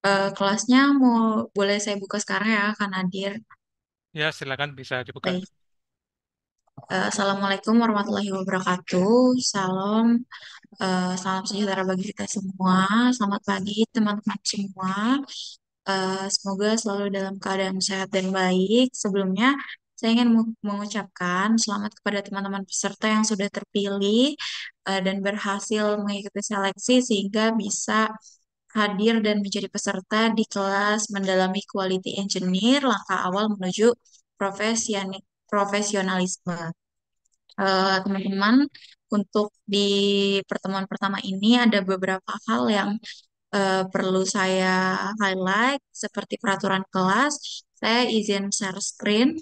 Kelasnya boleh saya buka sekarang ya, Kak Nadir. Ya, silakan bisa dibuka. Baik. Assalamualaikum warahmatullahi wabarakatuh. Salam sejahtera bagi kita semua. Selamat pagi teman-teman semua. Semoga selalu dalam keadaan sehat dan baik. Sebelumnya, saya ingin mengucapkan selamat kepada teman-teman peserta yang sudah terpilih dan berhasil mengikuti seleksi sehingga bisa hadir dan menjadi peserta di kelas mendalami Quality Engineer, langkah awal menuju profesionalisme. Teman-teman, untuk di pertemuan pertama ini ada beberapa hal yang perlu saya highlight seperti peraturan kelas. Saya izin share screen.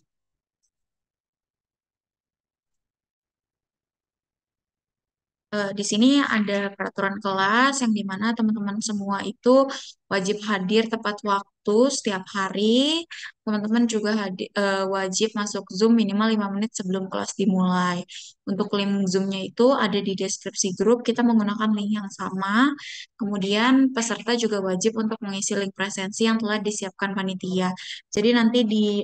Di sini ada peraturan kelas yang dimana teman-teman semua itu wajib hadir tepat waktu setiap hari. Teman-teman juga wajib masuk Zoom minimal 5 menit sebelum kelas dimulai. Untuk link Zoom-nya itu ada di deskripsi grup. Kita menggunakan link yang sama. Kemudian peserta juga wajib untuk mengisi link presensi yang telah disiapkan panitia. Jadi nanti di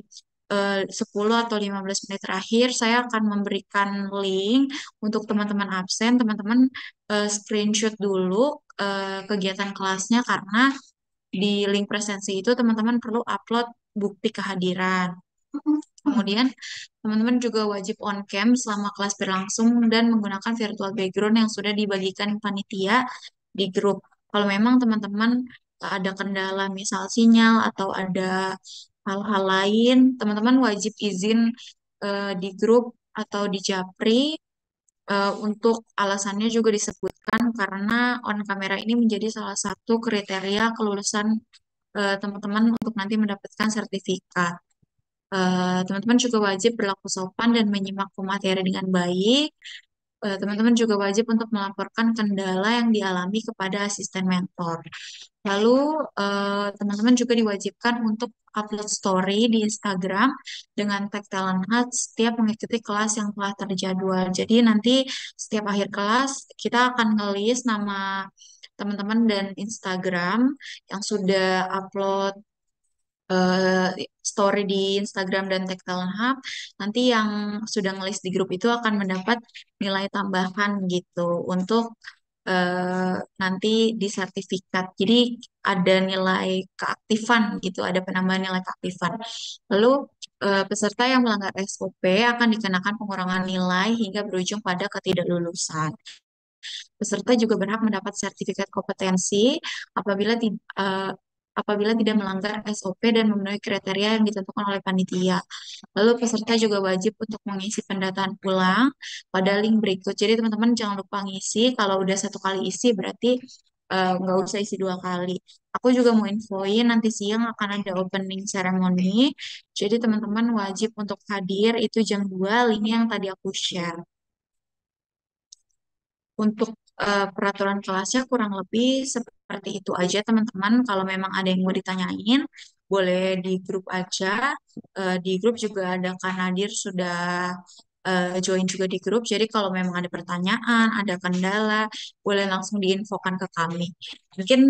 10 atau 15 menit terakhir saya akan memberikan link untuk teman-teman absen, teman-teman screenshot dulu kegiatan kelasnya karena di link presensi itu teman-teman perlu upload bukti kehadiran. Kemudian teman-teman juga wajib on cam selama kelas berlangsung dan menggunakan virtual background yang sudah dibagikan panitia di grup. Kalau memang teman-teman ada kendala misal sinyal atau ada hal-hal lain, teman-teman wajib izin di grup atau di Japri. Untuk alasannya juga disebutkan karena on kamera ini menjadi salah satu kriteria kelulusan teman-teman untuk nanti mendapatkan sertifikat. Teman-teman juga wajib berlaku sopan dan menyimak pemateri dengan baik. Teman-teman juga wajib untuk melaporkan kendala yang dialami kepada asisten mentor. Lalu, teman-teman juga diwajibkan untuk upload story di Instagram dengan tag Talent Hub setiap mengikuti kelas yang telah terjadwal. Jadi nanti setiap akhir kelas kita akan ngelis nama teman-teman dan Instagram yang sudah upload eh, story di Instagram dan tag Talent Hub, nanti yang sudah ngelis di grup itu akan mendapat nilai tambahan gitu untuk nanti di sertifikat. Jadi ada nilai keaktifan gitu, ada penambahan nilai keaktifan. Lalu peserta yang melanggar SOP akan dikenakan pengurangan nilai hingga berujung pada ketidaklulusan. Peserta juga berhak mendapat sertifikat kompetensi apabila apabila tidak melanggar SOP dan memenuhi kriteria yang ditentukan oleh panitia. Lalu peserta juga wajib untuk mengisi pendataan ulang pada link berikut. Jadi teman-teman jangan lupa ngisi. Kalau udah satu kali isi berarti nggak usah isi dua kali. Aku juga mau infoin nanti siang akan ada opening ceremony. Jadi teman-teman wajib untuk hadir itu jam 2 link yang tadi aku share. Untuk peraturan kelasnya kurang lebih seperti itu aja teman-teman. Kalau memang ada yang mau ditanyain, boleh di grup aja. Di grup juga ada Kak Nadir sudah join juga di grup. Jadi kalau memang ada pertanyaan, ada kendala, boleh langsung diinfokan ke kami. Mungkin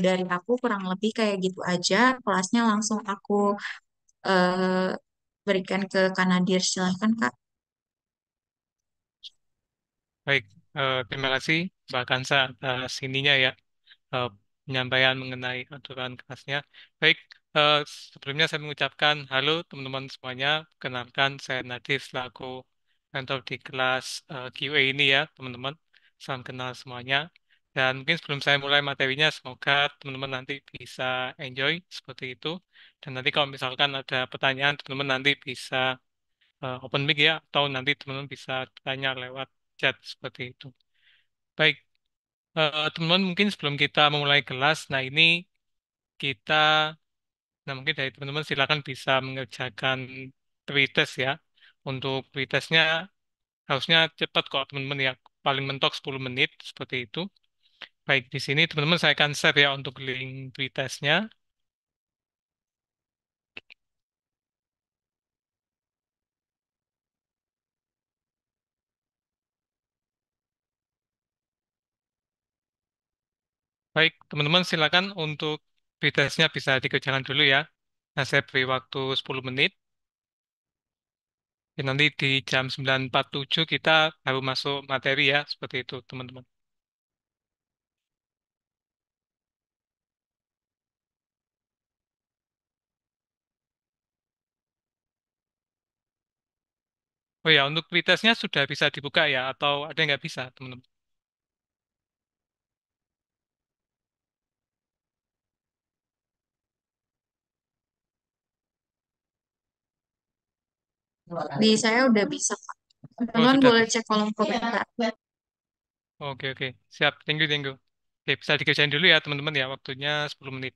dari aku kurang lebih kayak gitu aja. Kelasnya langsung aku eh, berikan ke Kak Nadir. Silahkan Kak. Baik, terima kasih Mbak Kansa atas ininya ya, eh, penyampaian mengenai aturan kelasnya. Baik, eh, sebelumnya saya mengucapkan halo teman-teman semuanya. Kenalkan saya Nadif selaku mentor di kelas QA ini ya teman-teman. Salam kenal semuanya. Dan mungkin sebelum saya mulai materinya, semoga teman-teman nanti bisa enjoy seperti itu. Dan nanti kalau misalkan ada pertanyaan, teman-teman nanti bisa open mic ya, atau nanti teman-teman bisa tanya lewat chat seperti itu. Baik, teman-teman mungkin sebelum kita memulai kelas, nah ini kita, nah mungkin dari teman-teman silakan bisa mengerjakan pretest ya. Untuk pretestnya harusnya cepat kok teman-teman ya, paling mentok 10 menit seperti itu. Baik, di sini teman-teman saya akan share ya untuk link pretestnya. Baik, teman-teman silakan untuk Pretestnya bisa dikerjakan dulu ya. Nah, saya beri waktu 10 menit. Ya, nanti di jam 9.47 kita baru masuk materi ya, seperti itu teman-teman. Oh ya, untuk pretestnya sudah bisa dibuka ya, atau ada yang nggak bisa teman-teman? Di saya udah bisa, Kak. Oh, Teman-teman sudah boleh bisa. cek kolom komentar. Oke, oke. Siap. Thank you, thank you. Oke, bisa dikerjain dulu ya teman-teman ya, waktunya 10 menit.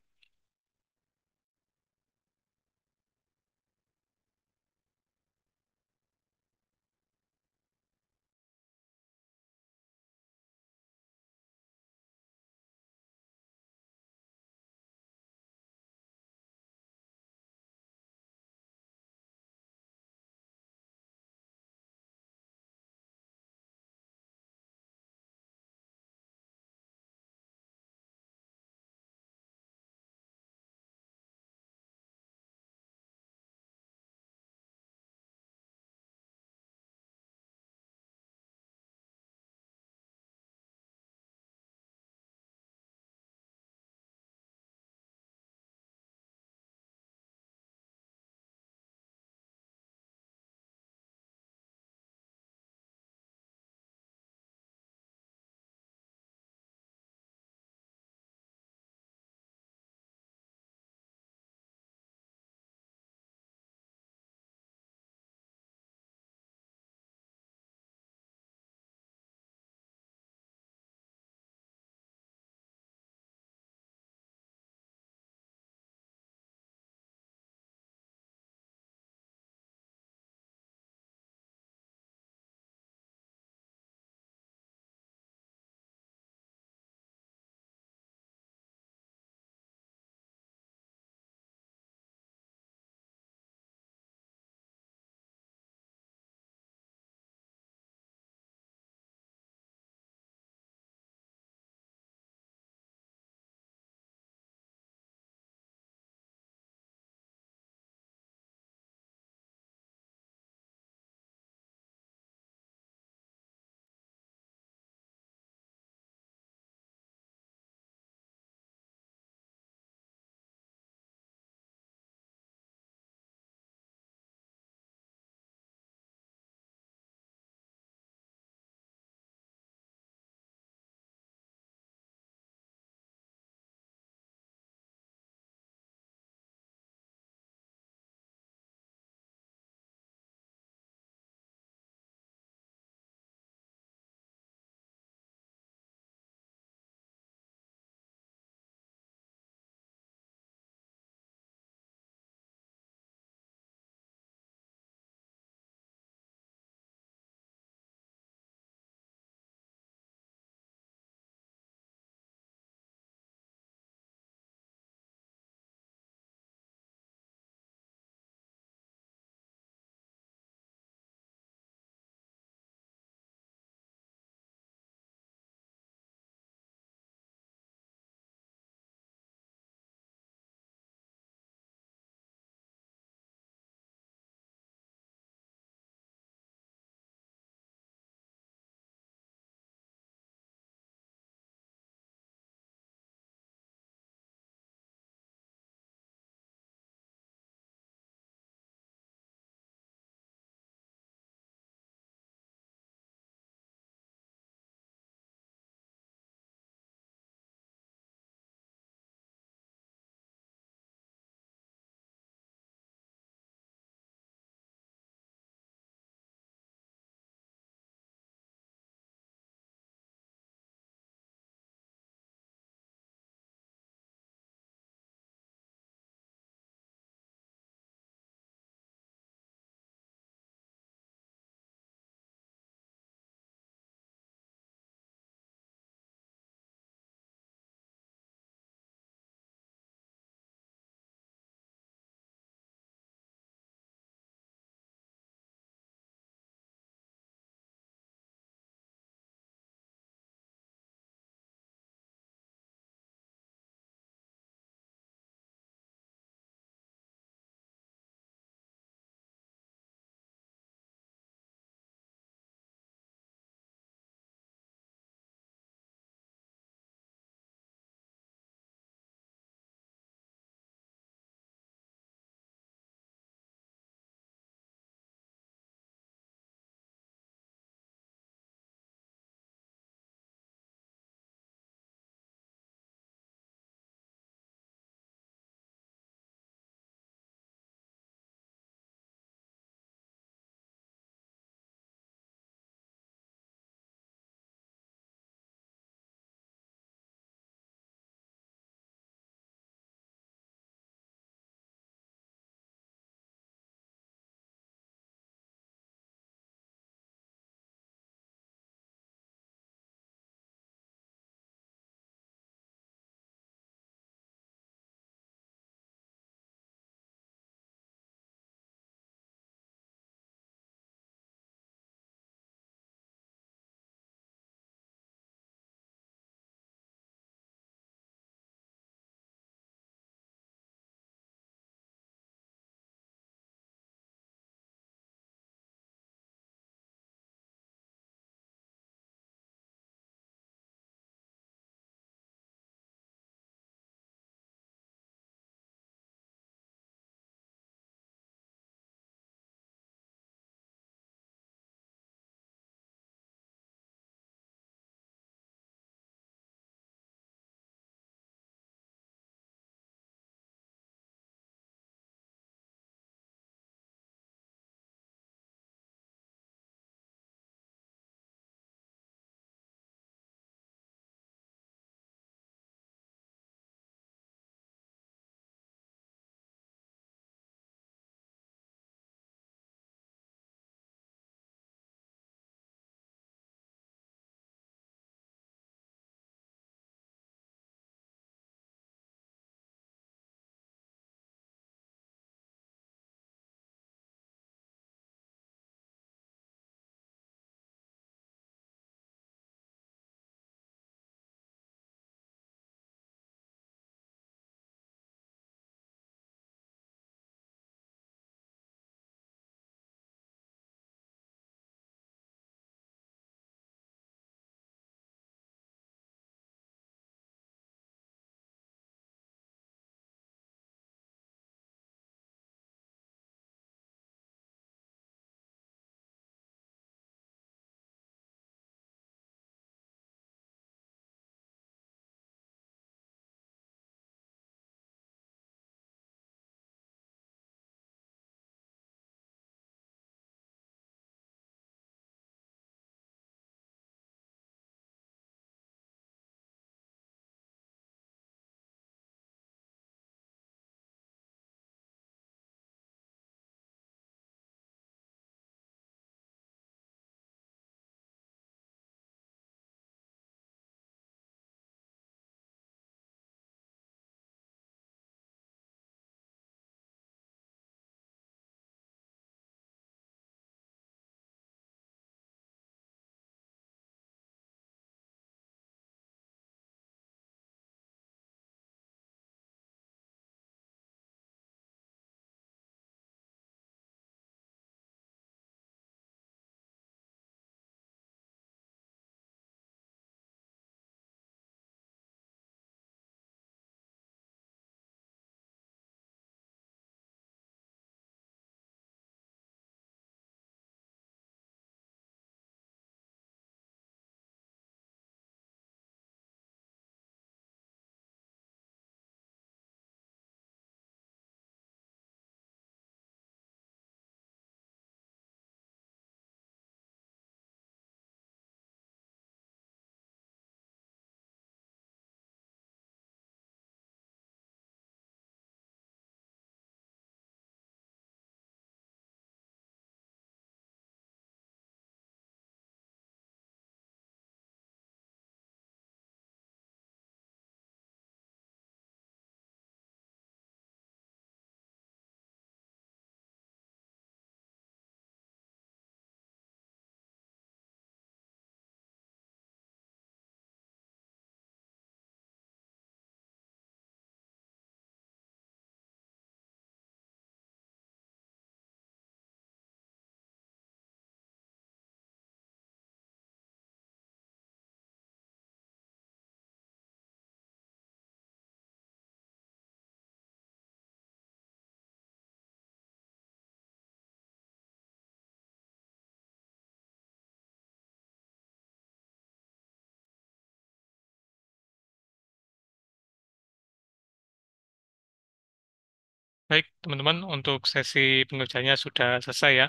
Baik, teman-teman, untuk sesi pengerjaannya sudah selesai ya.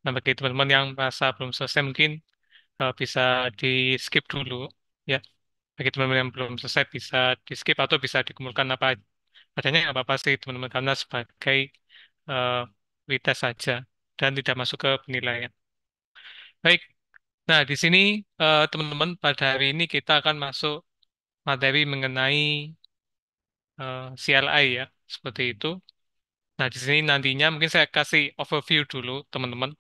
Nah, bagi teman-teman yang merasa belum selesai mungkin bisa di-skip dulu ya. Bagi teman-teman yang belum selesai bisa di-skip atau bisa dikumpulkan apa adanya nggak apa-apa sih teman-teman karena sebagai uh, retest saja dan tidak masuk ke penilaian. Baik, nah di sini teman-teman pada hari ini kita akan masuk materi mengenai CLI ya, seperti itu. Nah, di sini nantinya mungkin saya kasih overview dulu, teman-teman.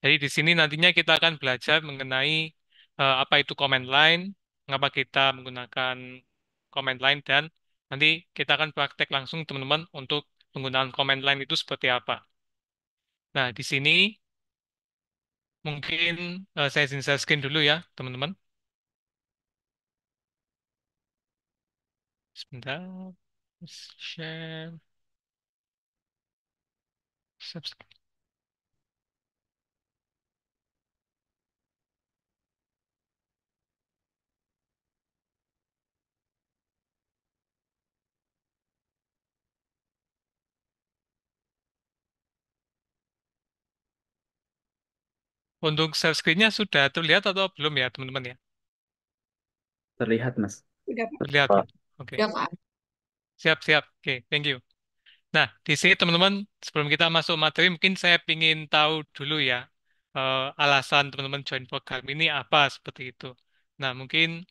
Jadi di sini nantinya kita akan belajar mengenai apa itu command line, mengapa kita menggunakan command line, dan nanti kita akan praktek langsung, teman-teman, untuk penggunaan command line itu seperti apa. Nah, di sini mungkin saya izin share screen dulu ya, teman-teman. Sebentar. Share. Subscribe. Untuk share screen-nya sudah terlihat atau belum ya, teman-teman ya? Terlihat, Mas. Udah, Pak. Terlihat ya. Pak. Oke. Udah, Pak. Siap, siap. Oke, thank you. Nah, di sini teman-teman, sebelum kita masuk materi, mungkin saya ingin tahu dulu ya, alasan teman-teman join program ini apa seperti itu. Nah, mungkin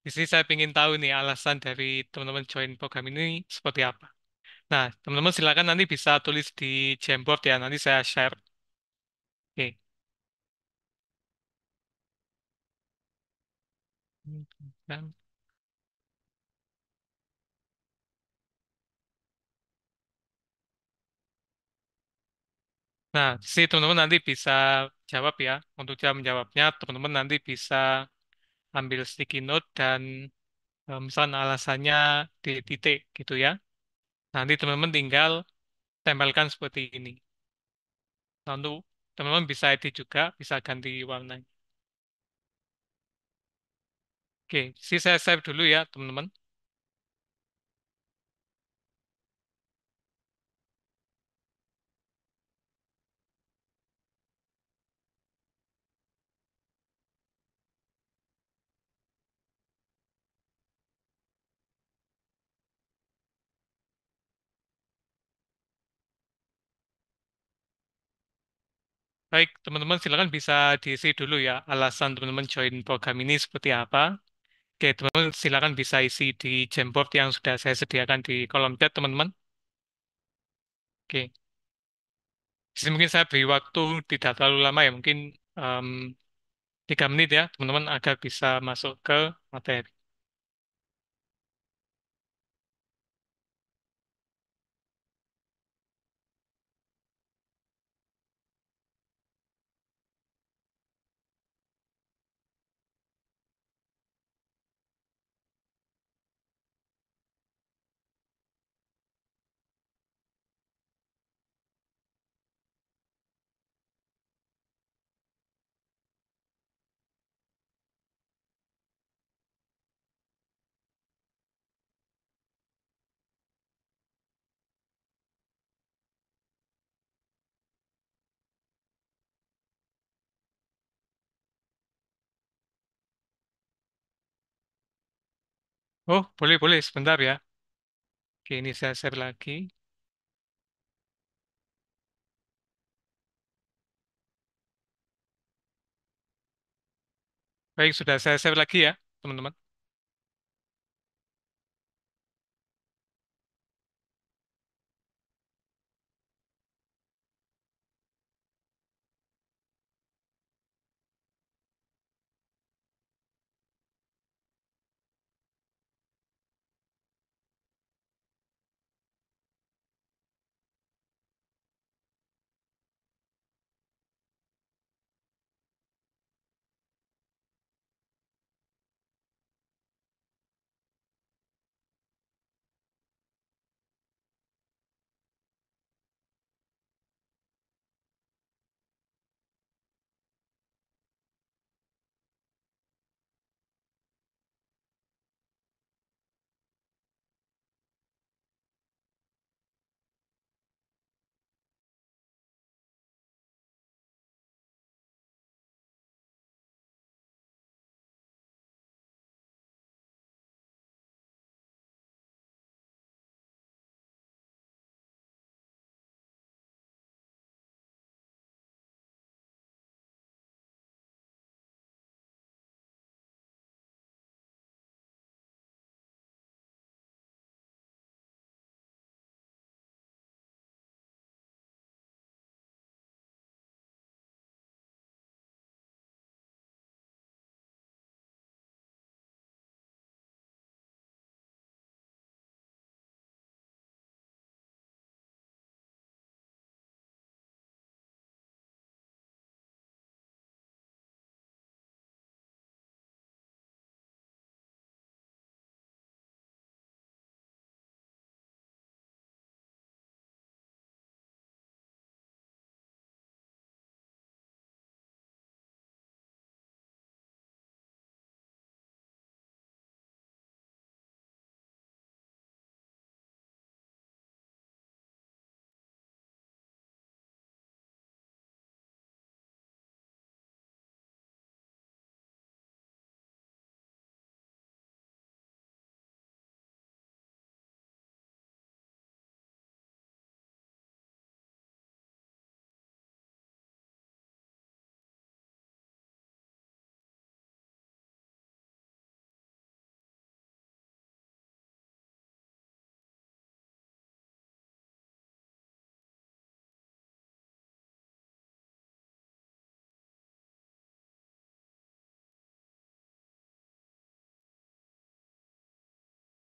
di sini saya ingin tahu nih alasan dari teman-teman join program ini seperti apa. Nah, teman-teman silakan nanti bisa tulis di Jamboard ya, nanti saya share. Oke. Nah, di sini teman-teman nanti bisa jawab ya. Untuk cara menjawabnya, teman-teman nanti bisa ambil sticky note dan misalnya alasannya di titik gitu ya. Nanti teman-teman tinggal tempelkan seperti ini. Lalu teman-teman bisa edit juga, bisa ganti warna. Oke, saya save dulu ya teman-teman. Baik, teman-teman silakan bisa diisi dulu ya alasan teman-teman join program ini seperti apa. Oke, teman-teman silakan bisa isi di Jamboard yang sudah saya sediakan di kolom chat teman-teman. Oke, di sini mungkin saya beri waktu tidak terlalu lama ya, mungkin em, 3 menit ya teman-teman agar bisa masuk ke materi. Oh, boleh, boleh, sebentar ya. Oke, ini saya share lagi. Baik, sudah saya share lagi ya, teman-teman.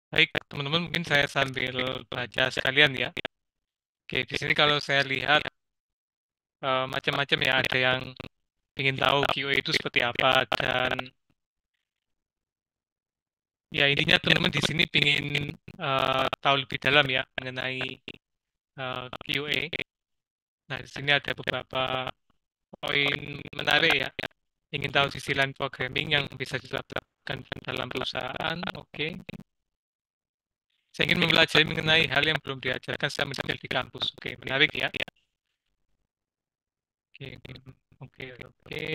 Baik, teman-teman, mungkin saya sambil baca sekalian ya. Oke, di sini kalau saya lihat macam-macam ya, ada yang ingin tahu QA itu seperti apa, dan ya intinya teman-teman di sini ingin tahu lebih dalam ya mengenai QA. Nah, di sini ada beberapa poin menarik ya. Ingin tahu sisi lain programming yang bisa dilakukan dalam perusahaan. Oke. Saya ingin mempelajari mengenai hal yang belum diajarkan selama belajar di kampus. Oke, menarik ya. Oke, oke, oke.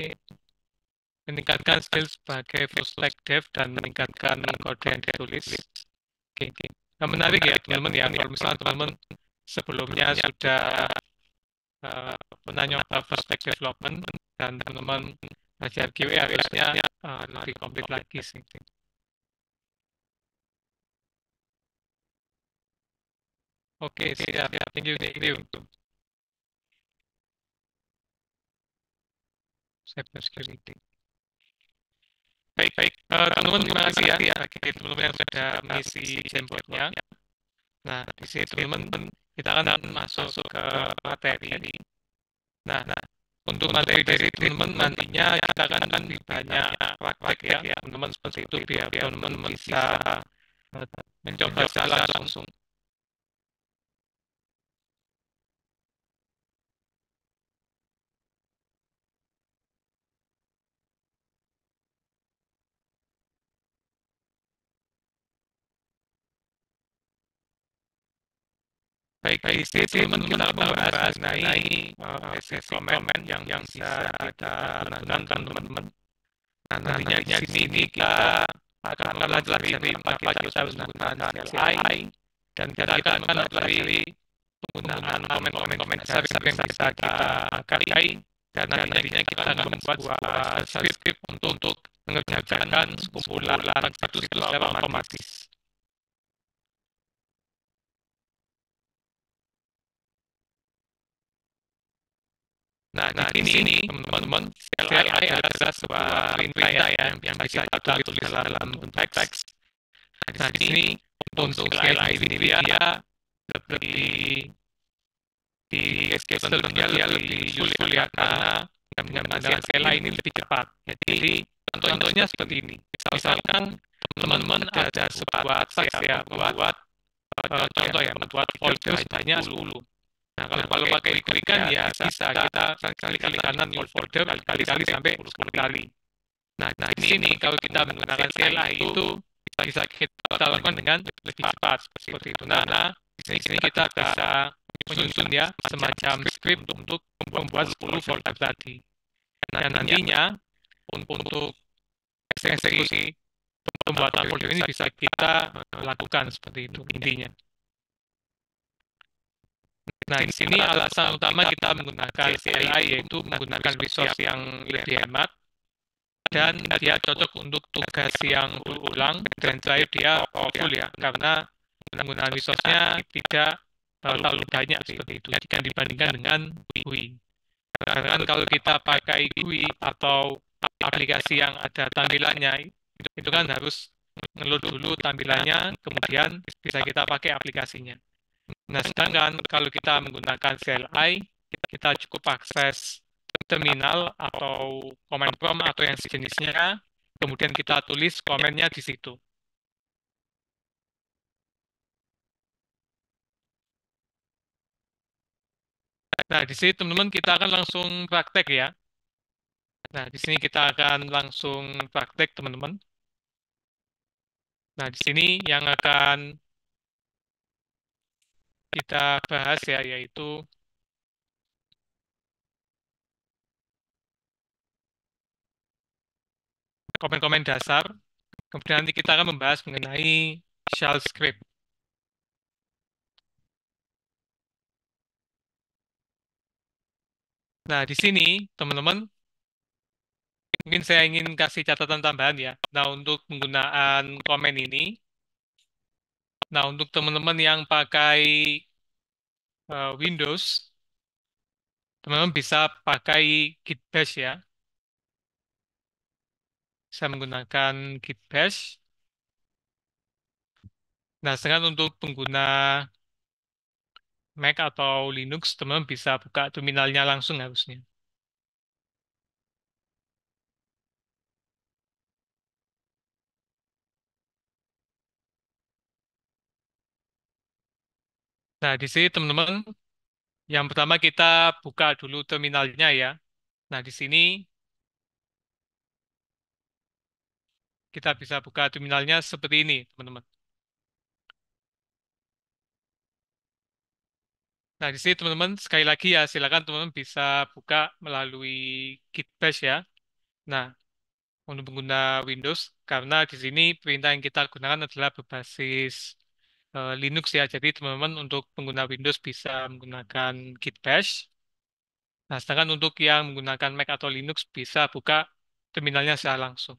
Meningkatkan skill sebagai full stack dev dan meningkatkan kode yang ditulis. Oke, oke. Nah, menarik ya teman-teman ya. Kalau misalnya teman-teman sebelumnya sudah pernah nyoba full stack development dan teman-teman belajar QA harusnya lebih komplit lagi sih. Oke, siap. Thank you, thank you. Cyber security. Baik, baik. Teman-teman, terima kasih ya bagi teman-teman yang sudah mengisi Jamboardnya. Nah, di sini teman-teman kita akan masuk ke materi. Nah, untuk materi dari teman-teman nantinya kita akan lebih banyak praktek ya, teman-teman seperti itu biar teman-teman bisa mencoba secara langsung. Baik, di sini teman-teman kita akan membahas mengenai basic comment yang bisa kita gunakan teman-teman. Nah, nantinya di sini kita akan mempelajari apa kita harus menggunakan CLI dan kita akan mempelajari penggunaan komen-komen dasar yang bisa kita pakai dan nantinya kita akan membuat sebuah script untuk mengerjakan sekumpulan situs secara otomatis. Nah, di sini teman-teman, CLI adalah sebuah perintah ya yang bisa kita tulis dalam bentuk teks. Nah, di sini untuk CLI ini dia lebih di dia lebih sulit ya karena dengan CLI ini lebih cepat. Jadi contohnya seperti ini. Misalkan teman-teman ada sebuah teks ya membuat contoh ya membuat folder sebanyak 10. Nah, kalau pakai klik-klikan ya bisa kita kali-kali kanan new folder kali-kali sampai 10 kali. Nah, di sini kalau kita menggunakan CLI itu bisa kita lakukan dengan lebih cepat seperti itu. Nah, di sini kita bisa menyusun ya semacam script untuk membuat 10 folder tadi. Nah, nantinya untuk eksekusi pembuatan folder ini bisa kita lakukan seperti itu intinya. Nah, di sini alasan utama kita menggunakan CLI yaitu menggunakan resource yang lebih hemat dan dia cocok untuk tugas yang berulang dan terakhir dia powerful ya karena penggunaan resource-nya tidak terlalu banyak seperti itu jika dibandingkan dengan GUI. Karena kalau kita pakai GUI atau aplikasi yang ada tampilannya itu kan harus ngeload dulu tampilannya kemudian bisa kita pakai aplikasinya. Nah, sedangkan kalau kita menggunakan CLI, kita cukup akses terminal atau command prompt atau yang sejenisnya, kemudian kita tulis komennya di situ. Nah, di sini teman-teman kita akan langsung praktek ya. Nah, di sini kita akan langsung praktek teman-teman. Nah, di sini yang akan kita bahas ya, yaitu komen-komen dasar. Kemudian nanti kita akan membahas mengenai shell script. Nah, di sini teman-teman mungkin saya ingin kasih catatan tambahan ya. Nah, untuk penggunaan komen ini, nah untuk teman-teman yang pakai Windows, teman-teman bisa pakai Git Bash ya. Saya menggunakan Git Bash. Nah, sedangkan untuk pengguna Mac atau Linux, teman-teman bisa buka terminalnya langsung harusnya. Nah, di sini teman-teman, yang pertama kita buka dulu terminalnya ya. Nah, di sini kita bisa buka terminalnya seperti ini, teman-teman. Nah, di sini teman-teman, sekali lagi ya, silakan teman-teman bisa buka melalui Git Bash ya. Nah, untuk pengguna Windows, karena di sini perintah yang kita gunakan adalah berbasis Linux ya. Jadi teman-teman untuk pengguna Windows bisa menggunakan Git Bash. Nah, sedangkan untuk yang menggunakan Mac atau Linux bisa buka terminalnya secara langsung.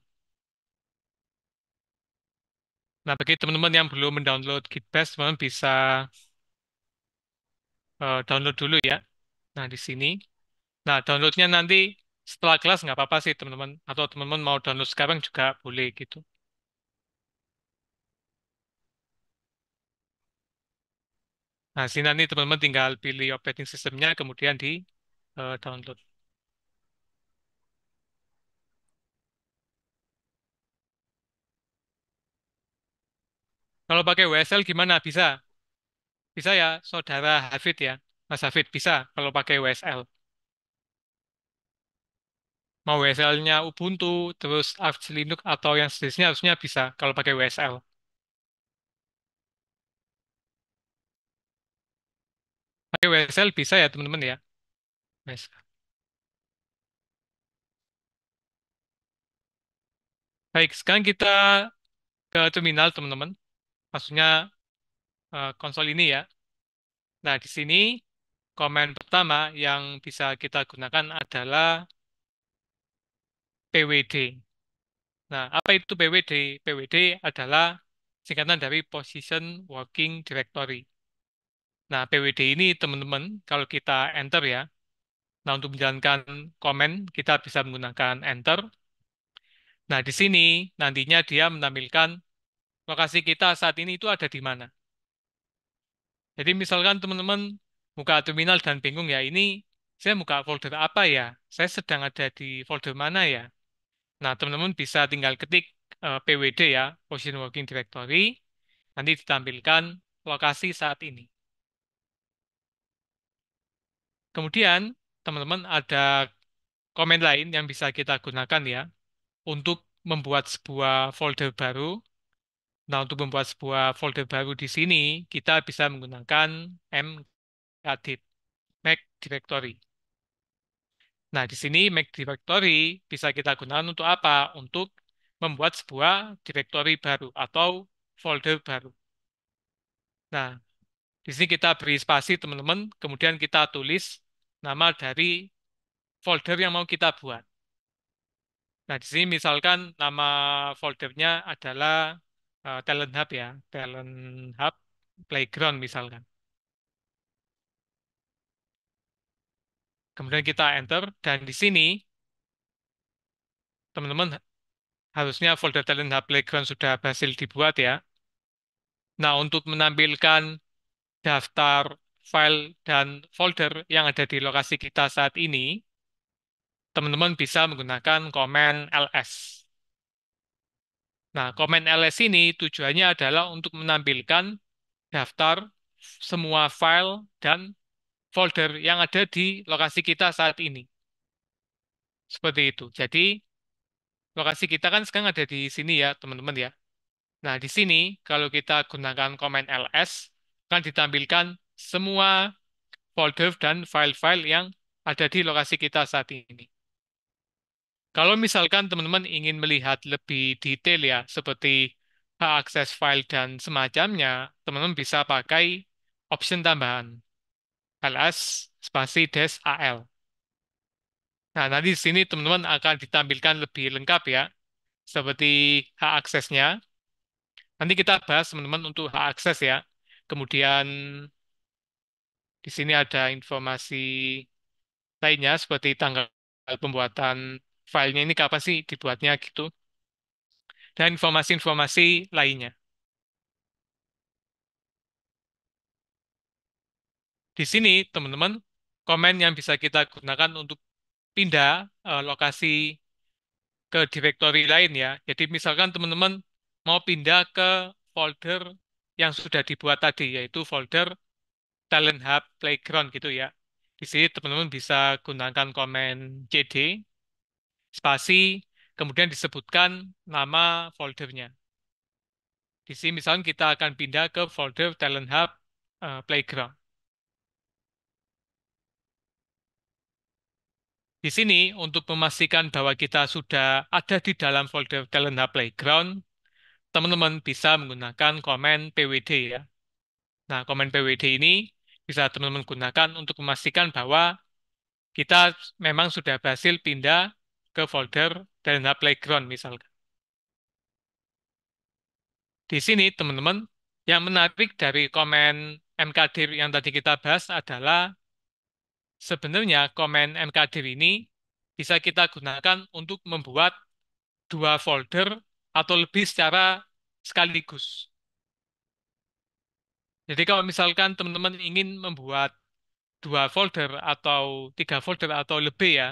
Nah, bagi teman-teman yang belum mendownload Git Bash, teman-teman bisa download dulu ya. Nah, di sini. Nah, downloadnya nanti setelah kelas nggak apa-apa sih teman-teman. Atau teman-teman mau download sekarang juga boleh gitu. Nah, sini nanti teman-teman tinggal pilih operating systemnya, kemudian di download. Kalau pakai WSL gimana? Bisa? Bisa ya, saudara Hafid ya. Mas Hafid bisa kalau pakai WSL. Mau WSL-nya Ubuntu, terus Arch Linux atau yang sejenisnya harusnya bisa kalau pakai WSL. Pakai WSL bisa ya teman-teman ya. WSL. Baik, sekarang kita ke terminal teman-teman. Maksudnya konsol ini ya. Nah, di sini komen pertama yang bisa kita gunakan adalah PWD. Nah, apa itu PWD? PWD adalah singkatan dari Position Working Directory. Nah, PWD ini teman-teman, kalau kita enter ya, nah untuk menjalankan komen kita bisa menggunakan enter. Nah, di sini nantinya dia menampilkan lokasi kita saat ini itu ada di mana. Jadi misalkan teman-teman buka terminal dan bingung ya, ini saya buka folder apa ya? Saya sedang ada di folder mana ya? Nah, teman-teman bisa tinggal ketik PWD ya, Position Working Directory, nanti ditampilkan lokasi saat ini. Kemudian, teman-teman ada komen lain yang bisa kita gunakan ya, untuk membuat sebuah folder baru. Nah, untuk membuat sebuah folder baru di sini, kita bisa menggunakan mkdir, Make Directory. Nah, di sini make directory bisa kita gunakan untuk apa? Untuk membuat sebuah directory baru atau folder baru. Nah, di sini kita beri spasi teman-teman, kemudian kita tulis nama dari folder yang mau kita buat. Nah, di sini misalkan nama foldernya adalah Talent Hub ya, Talent Hub Playground misalkan. Kemudian kita enter dan di sini teman-teman harusnya folder Talent Hub Playground sudah berhasil dibuat ya. Nah, untuk menampilkan daftar file dan folder yang ada di lokasi kita saat ini, teman-teman bisa menggunakan komen ls. Nah, komen ls ini tujuannya adalah untuk menampilkan daftar semua file dan folder yang ada di lokasi kita saat ini. Seperti itu. Jadi, lokasi kita kan sekarang ada di sini ya, teman-teman ya. Nah, di sini kalau kita gunakan komen ls, akan ditampilkan semua folder dan file-file yang ada di lokasi kita saat ini. Kalau misalkan teman-teman ingin melihat lebih detail ya, seperti hak akses file dan semacamnya, teman-teman bisa pakai option tambahan, ls spasi dash al. Nah, nanti di sini teman-teman akan ditampilkan lebih lengkap ya, seperti hak aksesnya. Nanti kita bahas teman-teman untuk hak akses ya. Kemudian di sini ada informasi lainnya seperti tanggal pembuatan filenya ini kapan sih dibuatnya gitu, dan informasi-informasi lainnya. Di sini, teman-teman, komen yang bisa kita gunakan untuk pindah lokasi ke directory lain ya. Jadi misalkan teman-teman mau pindah ke folder yang sudah dibuat tadi, yaitu folder Talent Hub Playground gitu ya. Di sini teman-teman bisa gunakan komen cd, spasi, kemudian disebutkan nama foldernya. Di sini misalkan kita akan pindah ke folder Talent Hub Playground. Di sini, untuk memastikan bahwa kita sudah ada di dalam folder Talent Hub Playground, teman-teman bisa menggunakan komen pwd ya. Nah, komen pwd ini bisa teman-teman gunakan untuk memastikan bahwa kita memang sudah berhasil pindah ke folder Talent Hub Playground misalkan. Di sini, teman-teman, yang menarik dari komen mkdir yang tadi kita bahas adalah sebenarnya komen mkdir ini bisa kita gunakan untuk membuat dua folder atau lebih secara sekaligus. Jadi kalau misalkan teman-teman ingin membuat dua folder atau tiga folder atau lebih ya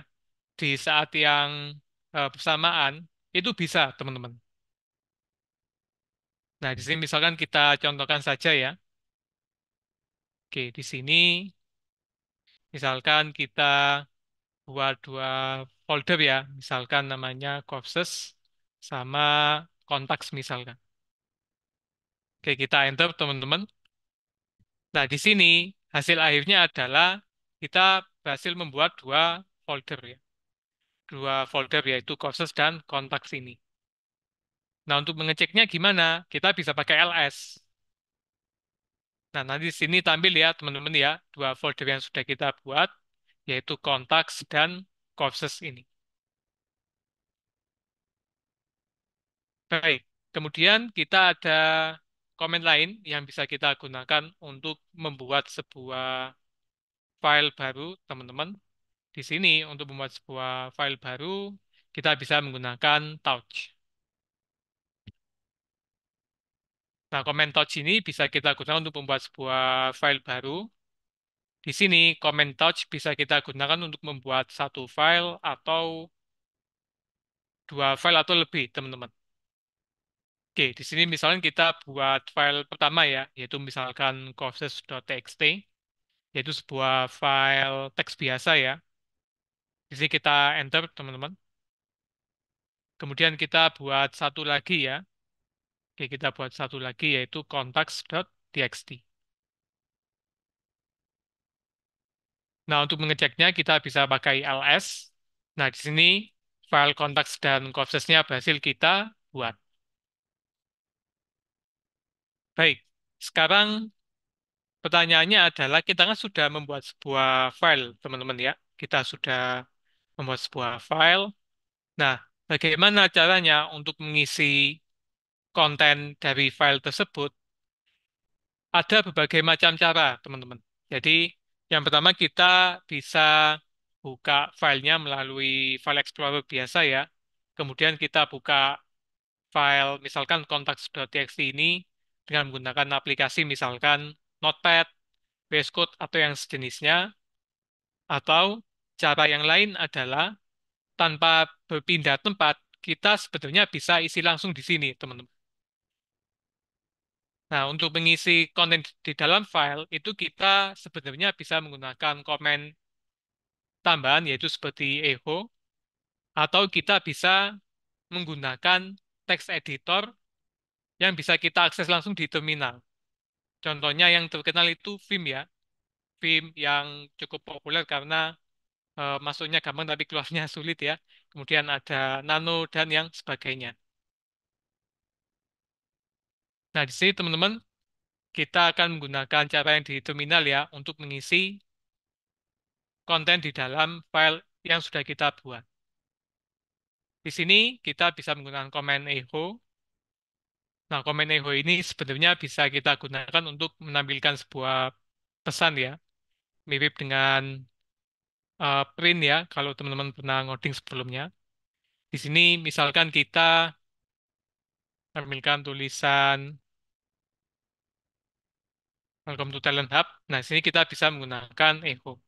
di saat yang bersamaan, itu bisa teman-teman. Nah, di sini misalkan kita contohkan saja ya. Oke, di sini misalkan kita buat dua folder ya, misalkan namanya courses sama contacts misalkan. Oke, kita enter teman-teman. Nah, di sini hasil akhirnya adalah kita berhasil membuat dua folder ya. Dua folder yaitu courses dan contacts ini. Nah, untuk mengeceknya gimana? Kita bisa pakai ls. Nah, nanti di sini tampil ya, teman-teman ya, dua folder yang sudah kita buat, yaitu contacts dan courses ini. Baik, kemudian kita ada komen lain yang bisa kita gunakan untuk membuat sebuah file baru, teman-teman. Di sini, untuk membuat sebuah file baru, kita bisa menggunakan touch. Nah, komen touch ini bisa kita gunakan untuk membuat sebuah file baru. Di sini, comment touch bisa kita gunakan untuk membuat satu file atau dua file atau lebih, teman-teman. Oke, di sini misalnya kita buat file pertama ya, yaitu misalkan courses.txt, yaitu sebuah file teks biasa ya. Di sini kita enter, teman-teman. Kemudian kita buat satu lagi ya. Oke, kita buat satu lagi yaitu contacts.txt. Nah, untuk mengeceknya kita bisa pakai ls. Nah, di sini file contacts dan courses-nya berhasil kita buat. Baik, sekarang pertanyaannya adalah kita kan sudah membuat sebuah file, teman-teman ya. Kita sudah membuat sebuah file. Nah, bagaimana caranya untuk mengisi konten dari file tersebut? Ada berbagai macam cara, teman-teman. Jadi, yang pertama kita bisa buka filenya melalui file explorer biasa ya. Kemudian kita buka file misalkan contacts.txt ini dengan menggunakan aplikasi misalkan Notepad, VS Code atau yang sejenisnya. Atau cara yang lain adalah tanpa berpindah tempat, kita sebetulnya bisa isi langsung di sini, teman-teman. Nah, untuk mengisi konten di dalam file, itu kita sebenarnya bisa menggunakan komen tambahan, yaitu seperti echo, atau kita bisa menggunakan text editor yang bisa kita akses langsung di terminal. Contohnya yang terkenal itu Vim ya. Vim yang cukup populer karena masuknya gampang tapi keluarnya sulit ya. Kemudian ada Nano dan yang sebagainya. Nah, di sini teman-teman, kita akan menggunakan cara yang di terminal ya untuk mengisi konten di dalam file yang sudah kita buat. Di sini kita bisa menggunakan komen echo. Nah, komen echo ini sebenarnya bisa kita gunakan untuk menampilkan sebuah pesan ya, mirip dengan print ya, kalau teman-teman pernah ngoding sebelumnya. Di sini misalkan kita tampilkan tulisan Welcome to Talent Hub. Nah, sini kita bisa menggunakan Echo.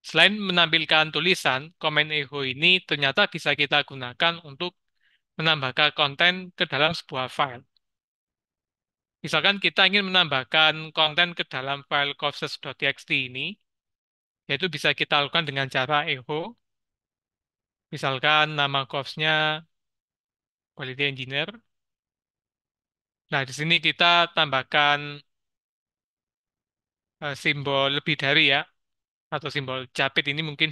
Selain menampilkan tulisan, komen Echo ini ternyata bisa kita gunakan untuk menambahkan konten ke dalam sebuah file. Misalkan kita ingin menambahkan konten ke dalam file courses.txt ini, yaitu bisa kita lakukan dengan cara echo. Misalkan nama course-nya Quality Engineer. Nah, di sini kita tambahkan simbol lebih dari ya, atau simbol capit ini mungkin.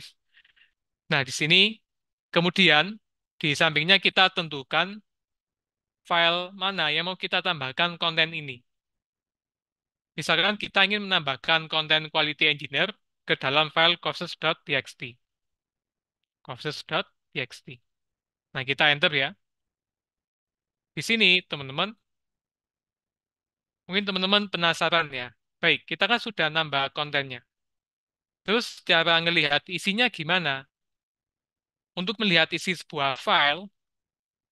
Nah, di sini kemudian di sampingnya kita tentukan file mana yang mau kita tambahkan konten ini. Misalkan kita ingin menambahkan konten Quality Engineer ke dalam file courses.txt. Courses.txt. Nah, kita enter ya. Di sini, teman-teman, mungkin teman-teman penasaran ya. Baik, kita kan sudah nambah kontennya. Terus cara ngelihat isinya gimana? Untuk melihat isi sebuah file,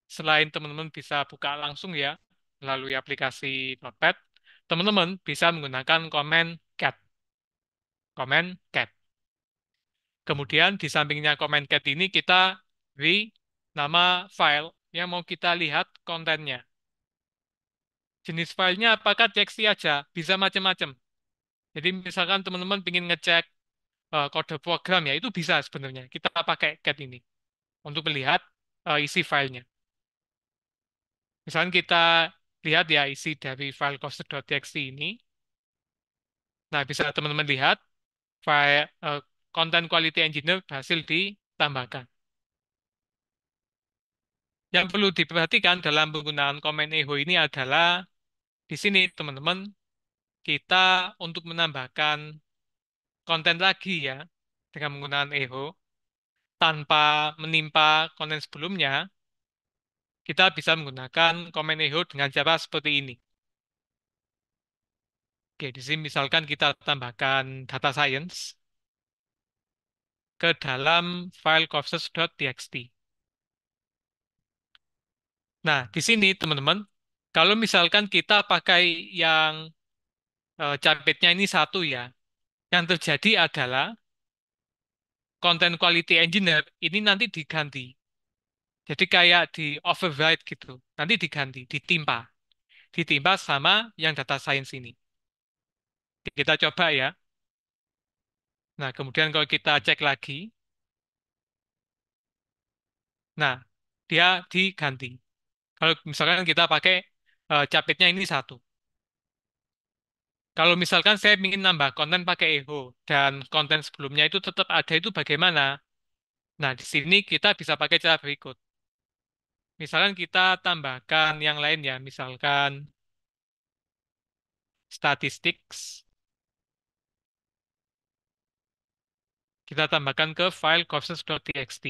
selain teman-teman bisa buka langsung ya, melalui aplikasi Notepad, teman-teman bisa menggunakan komen cat. Komen cat. Kemudian di sampingnya komen cat ini kita beri nama file yang mau kita lihat kontennya. Jenis filenya apakah TXT aja? Bisa macam-macam. Jadi misalkan teman-teman ingin ngecek kode program ya, itu bisa sebenarnya. Kita pakai cat ini untuk melihat isi filenya. Misalkan kita lihat ya isi dari file course.txt ini. Nah, bisa teman-teman lihat file konten quality engineer berhasil ditambahkan. Yang perlu diperhatikan dalam penggunaan komen echo ini adalah di sini teman-teman kita untuk menambahkan konten lagi ya dengan menggunakan echo tanpa menimpa konten sebelumnya, kita bisa menggunakan komen echo dengan cara seperti ini. Oke, di sini misalkan kita tambahkan data science ke dalam file courses.txt. Nah, di sini teman-teman, kalau misalkan kita pakai yang capitnya ini satu ya, yang terjadi adalah content quality engineer ini nanti diganti. Jadi kayak di override gitu, nanti diganti, ditimpa sama yang data science ini. Kita coba ya. Nah, kemudian kalau kita cek lagi, nah, dia diganti. Kalau misalkan kita pakai capitnya ini satu. Kalau misalkan saya ingin nambah konten pakai Echo dan konten sebelumnya itu tetap ada itu bagaimana? Nah, di sini kita bisa pakai cara berikut. Misalkan kita tambahkan yang lain ya, misalkan statistics. Kita tambahkan ke file courses.txt.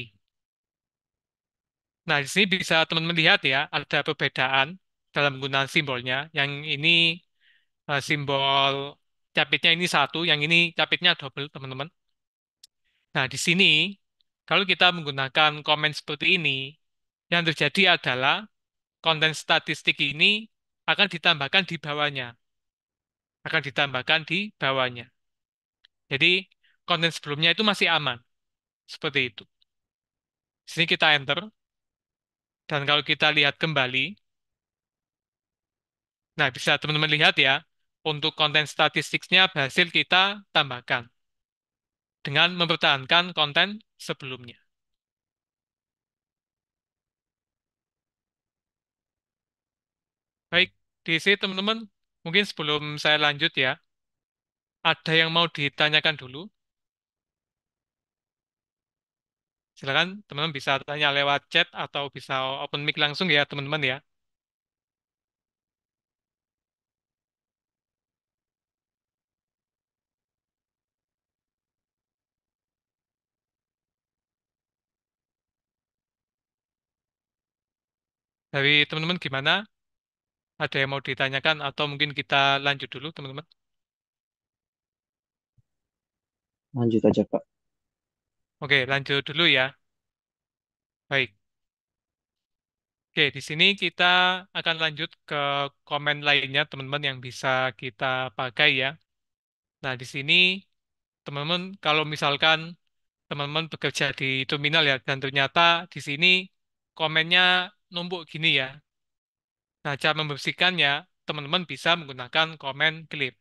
Nah, di sini bisa teman-teman lihat ya, ada perbedaan dalam penggunaan simbolnya. Yang ini simbol capitnya ini satu, yang ini capitnya double, teman-teman. Nah, di sini, kalau kita menggunakan komen seperti ini, yang terjadi adalah konten statistik ini akan ditambahkan di bawahnya. Akan ditambahkan di bawahnya. Jadi, konten sebelumnya itu masih aman. Seperti itu. Di sini kita enter. Dan kalau kita lihat kembali, nah bisa teman-teman lihat ya, untuk konten statistiknya berhasil kita tambahkan dengan mempertahankan konten sebelumnya. Baik, di sini teman-teman, mungkin sebelum saya lanjut ya, ada yang mau ditanyakan dulu. Silakan teman-teman bisa tanya lewat chat atau bisa open mic langsung ya teman-teman ya. Dari teman-teman gimana? Ada yang mau ditanyakan atau mungkin kita lanjut dulu teman-teman? Lanjut aja, Pak. Oke, lanjut dulu ya. Baik. Oke, di sini kita akan lanjut ke komen lainnya teman-teman yang bisa kita pakai ya. Nah, di sini teman-teman kalau misalkan teman-teman bekerja di terminal ya dan ternyata di sini komennya numpuk gini ya. Nah, cara membersihkannya teman-teman bisa menggunakan komen clear.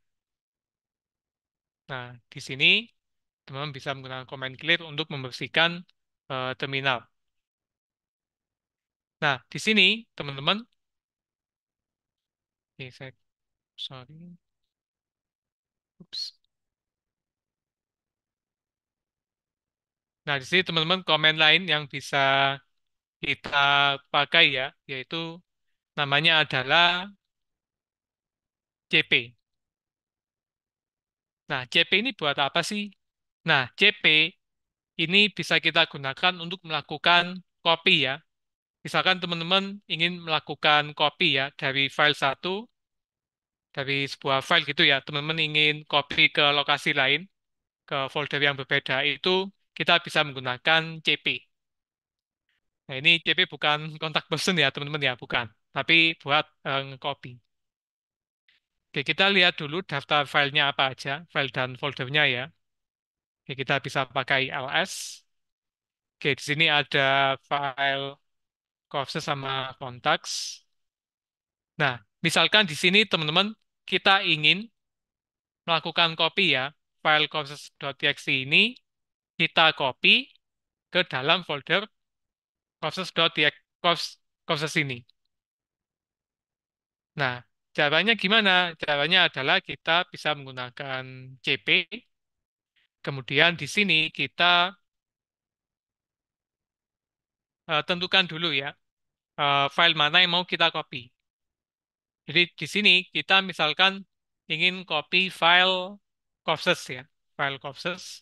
Nah, di sini teman-teman bisa menggunakan komen clear untuk membersihkan terminal. Nah, di sini teman-teman, sorry, Ups. Nah, di sini teman-teman komen lain yang bisa kita pakai ya, yaitu namanya adalah CP. Nah, CP ini buat apa sih? Nah, CP ini bisa kita gunakan untuk melakukan copy ya. Misalkan teman-teman ingin melakukan copy ya dari file satu, dari sebuah file gitu ya, teman-teman ingin copy ke lokasi lain, ke folder yang berbeda, itu kita bisa menggunakan CP. Nah, ini CP bukan kontak person ya, teman-teman ya, bukan. Tapi buat nge-copy. Oke, kita lihat dulu daftar filenya apa aja, file dan foldernya ya. Oke, kita bisa pakai ls. Oke, di sini ada file courses sama contacts. Nah, misalkan di sini teman-teman kita ingin melakukan copy ya, file courses.txt ini kita copy ke dalam folder courses.txt courses ini. Nah, caranya gimana? Caranya adalah kita bisa menggunakan CP, kemudian di sini kita tentukan dulu ya, file mana yang mau kita copy. Jadi di sini kita misalkan ingin copy file courses ya, file courses.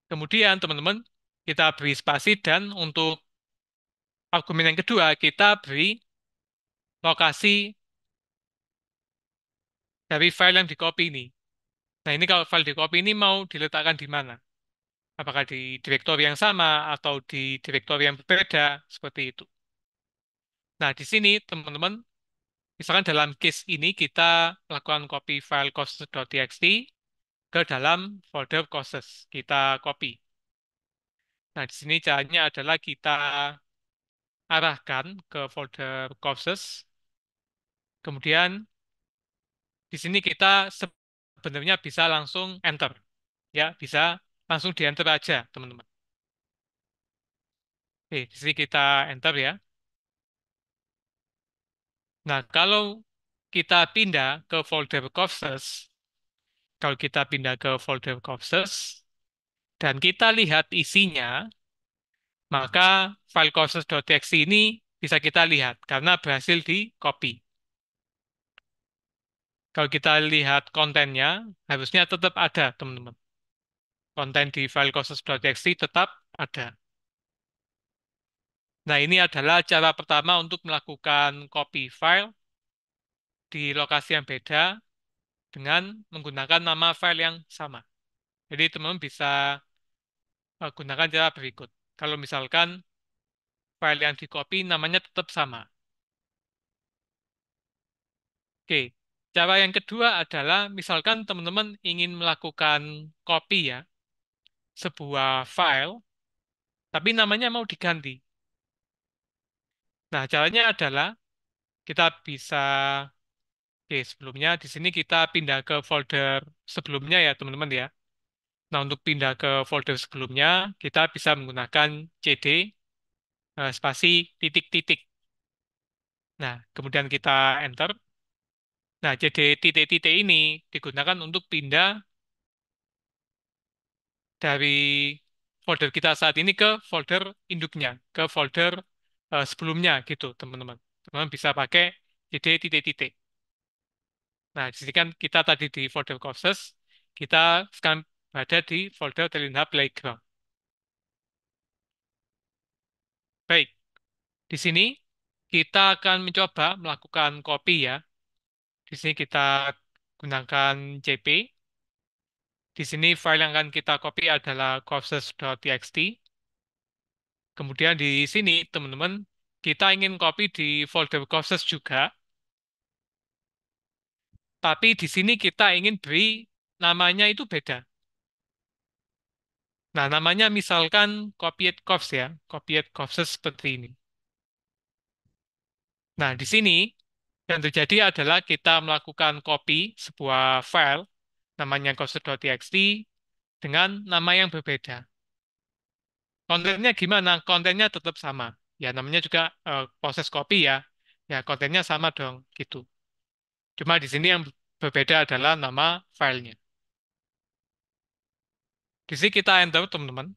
Kemudian teman-teman kita beri spasi dan untuk argumen yang kedua kita beri lokasi dari file yang di copy ini. Nah, ini kalau file di copy ini mau diletakkan di mana? Apakah di direktori yang sama atau di direktori yang berbeda, seperti itu. Nah, di sini teman-teman, misalkan dalam case ini kita melakukan copy file courses.txt ke dalam folder courses. Kita copy. Nah, di sini caranya adalah kita arahkan ke folder courses. Kemudian di sini kita sebenarnya bisa langsung enter. Ya, bisa langsung di enter aja, teman-teman. Oke, di sini kita enter ya. Nah, kalau kita pindah ke folder courses, kalau kita pindah ke folder courses, dan kita lihat isinya, maka file courses.txt ini bisa kita lihat karena berhasil di copy. Kalau kita lihat kontennya, harusnya tetap ada, teman-teman. Konten di file courses.txt tetap ada. Nah, ini adalah cara pertama untuk melakukan copy file di lokasi yang beda dengan menggunakan nama file yang sama. Jadi teman-teman bisa gunakan cara berikut. Kalau misalkan file yang di-copy namanya tetap sama. Oke, cara yang kedua adalah misalkan teman-teman ingin melakukan copy ya, sebuah file, tapi namanya mau diganti. Nah, caranya adalah kita bisa, oke, sebelumnya di sini kita pindah ke folder sebelumnya ya, teman-teman ya. Nah, untuk pindah ke folder sebelumnya, kita bisa menggunakan cd spasi titik-titik. Nah, kemudian kita enter. Nah, jadi titik-titik ini digunakan untuk pindah dari folder kita saat ini ke folder induknya, ke folder sebelumnya gitu, teman-teman. Teman-teman bisa pakai jadi titik-titik. Nah, di sini kan kita tadi di folder courses, kita sekarang berada di folder terlihat playground. Baik, di sini kita akan mencoba melakukan copy ya. Di sini kita gunakan CP. Di sini file yang akan kita copy adalah courses.txt. Kemudian di sini, teman-teman, kita ingin copy di folder courses juga, tapi di sini kita ingin beri namanya itu beda. Nah, namanya misalkan copied course ya, copied courses seperti ini. Nah, di sini yang terjadi adalah kita melakukan copy sebuah file namanya courses.txt dengan nama yang berbeda. Kontennya gimana? Kontennya tetap sama. Ya, namanya juga proses copy ya. Ya, kontennya sama dong, gitu. Cuma di sini yang berbeda adalah nama filenya. Di sini kita enter, teman-teman.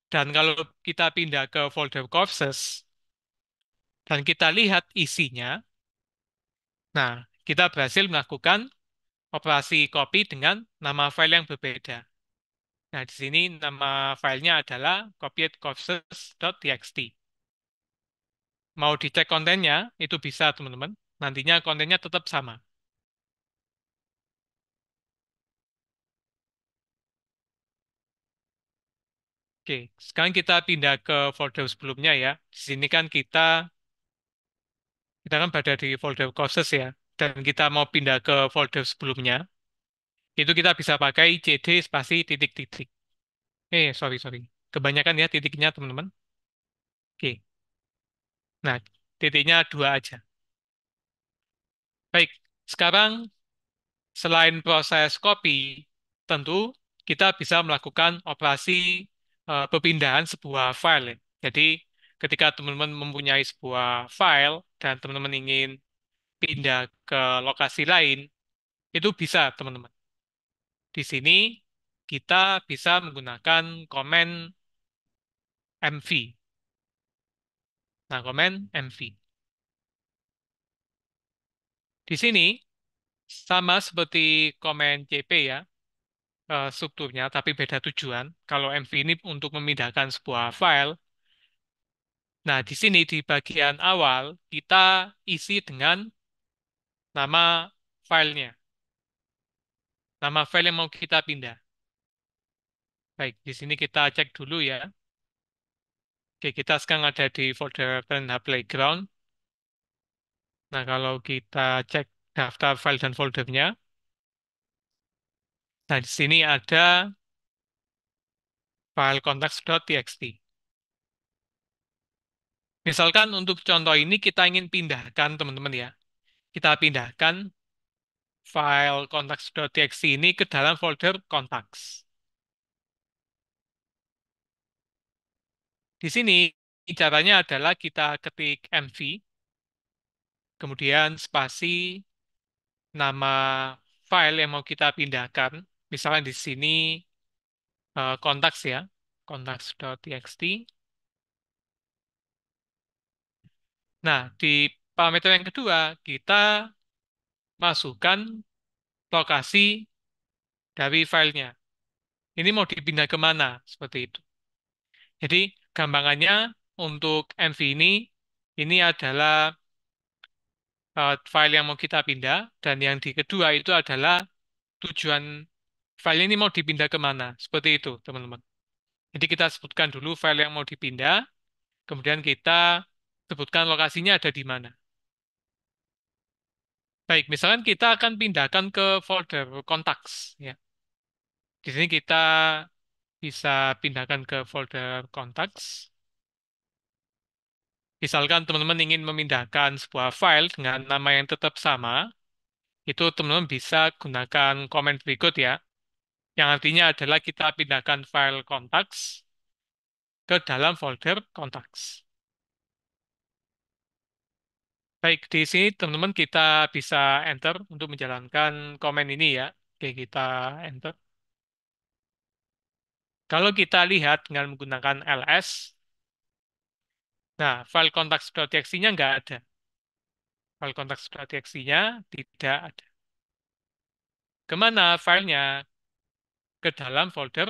Dan kalau kita pindah ke folder courses, dan kita lihat isinya, nah, kita berhasil melakukan operasi copy dengan nama file yang berbeda. Nah, di sini nama filenya adalah copiedcourses.txt. Mau dicek kontennya, itu bisa, teman-teman. Nantinya kontennya tetap sama. Oke, sekarang kita pindah ke folder sebelumnya ya. Di sini kan kita kan berada di folder courses ya. Dan kita mau pindah ke folder sebelumnya, itu kita bisa pakai cd spasi titik-titik. Sorry. Kebanyakan ya titiknya, teman-teman. Oke, nah titiknya dua aja. Baik, sekarang selain proses copy, tentu kita bisa melakukan operasi perpindahan sebuah file, ya. Jadi, ketika teman-teman mempunyai sebuah file dan teman-teman ingin pindah ke lokasi lain, itu bisa, teman-teman. Di sini kita bisa menggunakan komen mv. Nah, komen mv. Di sini sama seperti komen cp ya, strukturnya, tapi beda tujuan. Kalau mv ini untuk memindahkan sebuah file. Nah, di sini di bagian awal kita isi dengan nama filenya, nama file yang mau kita pindah. Baik, di sini kita cek dulu ya. Oke, kita sekarang ada di folder Panda Playground. Nah, kalau kita cek daftar file dan foldernya, nah di sini ada file contacts.txt. Misalkan untuk contoh ini kita ingin pindahkan, teman-teman ya. Kita pindahkan file contacts.txt ini ke dalam folder contacts. Di sini caranya adalah kita ketik mv, kemudian spasi nama file yang mau kita pindahkan. Misalnya di sini kontaks ya, contacts.txt. Nah, di parameter yang kedua kita masukkan lokasi dari filenya. Ini mau dipindah kemana? Seperti itu. Jadi gampangannya untuk MV ini adalah file yang mau kita pindah, dan yang di kedua itu adalah tujuan file ini mau dipindah kemana. Seperti itu, teman-teman. Jadi kita sebutkan dulu file yang mau dipindah, kemudian kita sebutkan lokasinya ada di mana. Baik, misalkan kita akan pindahkan ke folder contacts, ya. Di sini kita bisa pindahkan ke folder contacts. Misalkan teman-teman ingin memindahkan sebuah file dengan nama yang tetap sama, itu teman-teman bisa gunakan komen berikut ya, yang artinya adalah kita pindahkan file contacts ke dalam folder contacts. Baik, di sini teman-teman kita bisa enter untuk menjalankan komen ini ya. Oke, kita enter. Kalau kita lihat dengan menggunakan ls, nah file contacts.txt-nya nggak ada. File contacts.txt-nya tidak ada. Kemana filenya? Ke dalam folder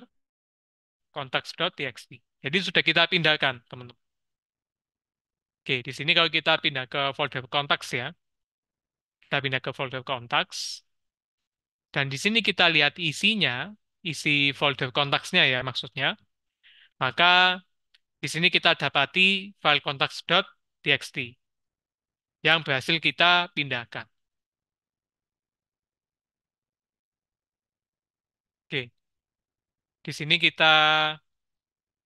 contacts.txt. Jadi sudah kita pindahkan, teman-teman. Oke, di sini kalau kita pindah ke folder contacts ya, kita pindah ke folder contacts, dan di sini kita lihat isinya, isi folder contacts-nya ya maksudnya, maka Di sini kita dapati file contacts.txt yang berhasil kita pindahkan. Oke, di sini kita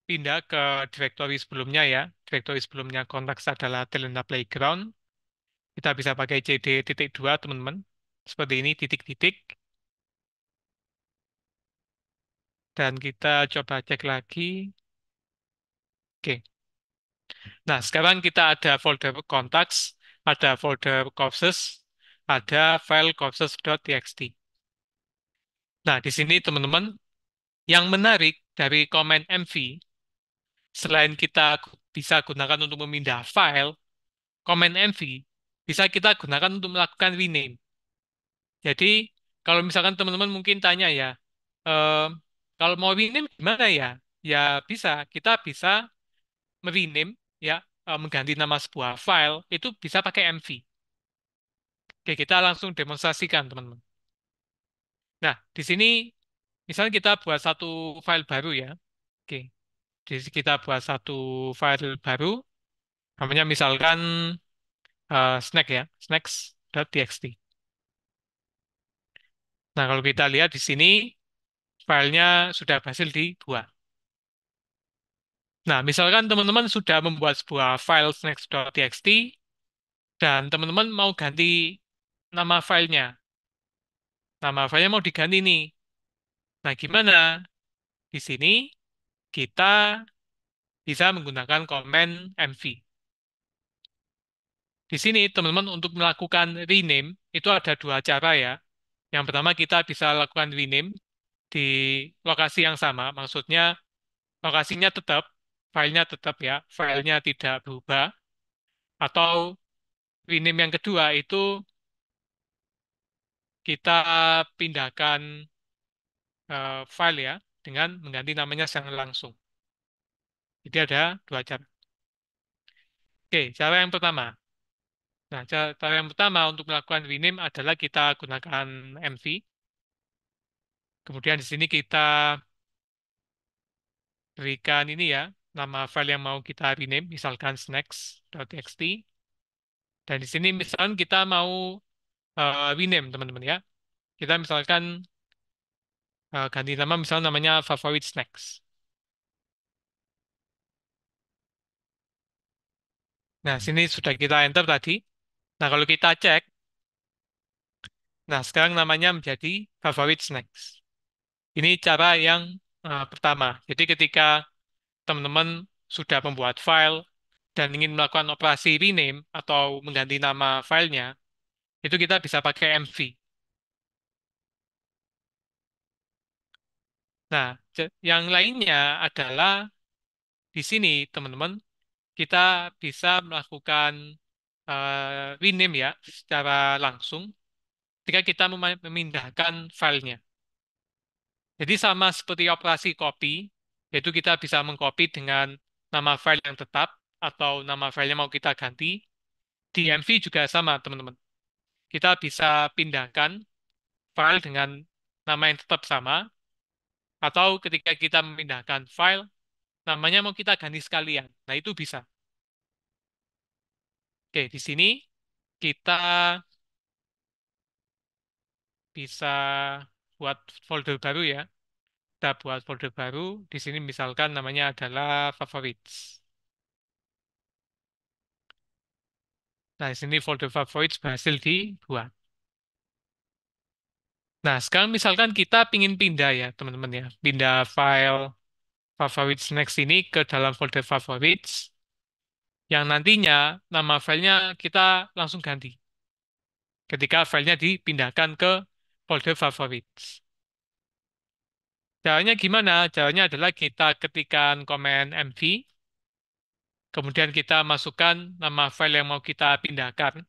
pindah ke directory sebelumnya ya. Directory sebelumnya kontaks adalah Telenda Playground. Kita bisa pakai cd titik dua teman-teman. Seperti ini titik-titik. Dan kita coba cek lagi. Oke. Nah, sekarang kita ada folder contacts, ada folder courses, ada file courses.txt. Nah, di sini teman-teman, yang menarik dari command mv, selain kita bisa gunakan untuk memindah file, command mv bisa kita gunakan untuk melakukan rename. Jadi, kalau misalkan teman-teman mungkin tanya ya, eh, kalau mau rename gimana ya? Ya bisa, kita bisa merename ya, mengganti nama sebuah file itu bisa pakai mv. Oke, kita langsung demonstrasikan teman-teman. Nah, di sini misalnya kita buat satu file baru ya. Oke, kita buat satu file baru, namanya misalkan snack ya, snacks.txt. Nah, kalau kita lihat di sini filenya sudah berhasil dibuat. Nah, misalkan teman-teman sudah membuat sebuah file snacks.txt dan teman-teman mau ganti nama filenya. Nama filenya mau diganti nih. Nah, gimana? Di sini kita bisa menggunakan komen mv. Di sini teman-teman untuk melakukan rename itu ada dua cara ya. Yang pertama kita bisa lakukan rename di lokasi yang sama, maksudnya lokasinya tetap, filenya tetap ya, filenya tidak berubah. Atau rename yang kedua itu kita pindahkan file ya dengan mengganti namanya secara langsung. Jadi ada dua cara. Oke, cara yang pertama. Nah, cara yang pertama untuk melakukan rename adalah kita gunakan mv. Kemudian di sini kita berikan ini ya, nama file yang mau kita rename, misalkan snacks.txt. Dan di sini misalkan kita mau rename, teman-teman ya. Kita misalkan ganti nama, misalnya namanya favorit snacks. Nah, sini sudah kita enter tadi. Nah, kalau kita cek, nah sekarang namanya menjadi favorit snacks. Ini cara yang pertama. Jadi ketika teman-teman sudah membuat file dan ingin melakukan operasi rename atau mengganti nama filenya, itu kita bisa pakai mv. Nah, yang lainnya adalah di sini, teman-teman, kita bisa melakukan rename ya secara langsung ketika kita memindahkan filenya. Jadi sama seperti operasi copy, yaitu kita bisa mengcopy dengan nama file yang tetap atau nama filenya mau kita ganti. Di MV juga sama, teman-teman. Kita bisa pindahkan file dengan nama yang tetap sama, atau ketika kita memindahkan file, namanya mau kita ganti sekalian. Nah, itu bisa. Oke, di sini kita bisa buat folder baru ya. Kita buat folder baru. Di sini misalkan namanya adalah favorites. Nah, di sini folder favorites berhasil dibuat. Nah, sekarang misalkan kita ingin pindah ya, teman-teman ya. Pindah file favorites next ini ke dalam folder favorites. Yang nantinya nama filenya kita langsung ganti. Ketika filenya dipindahkan ke folder favorites. Caranya gimana? Caranya adalah kita ketikkan komen mv, kemudian kita masukkan nama file yang mau kita pindahkan.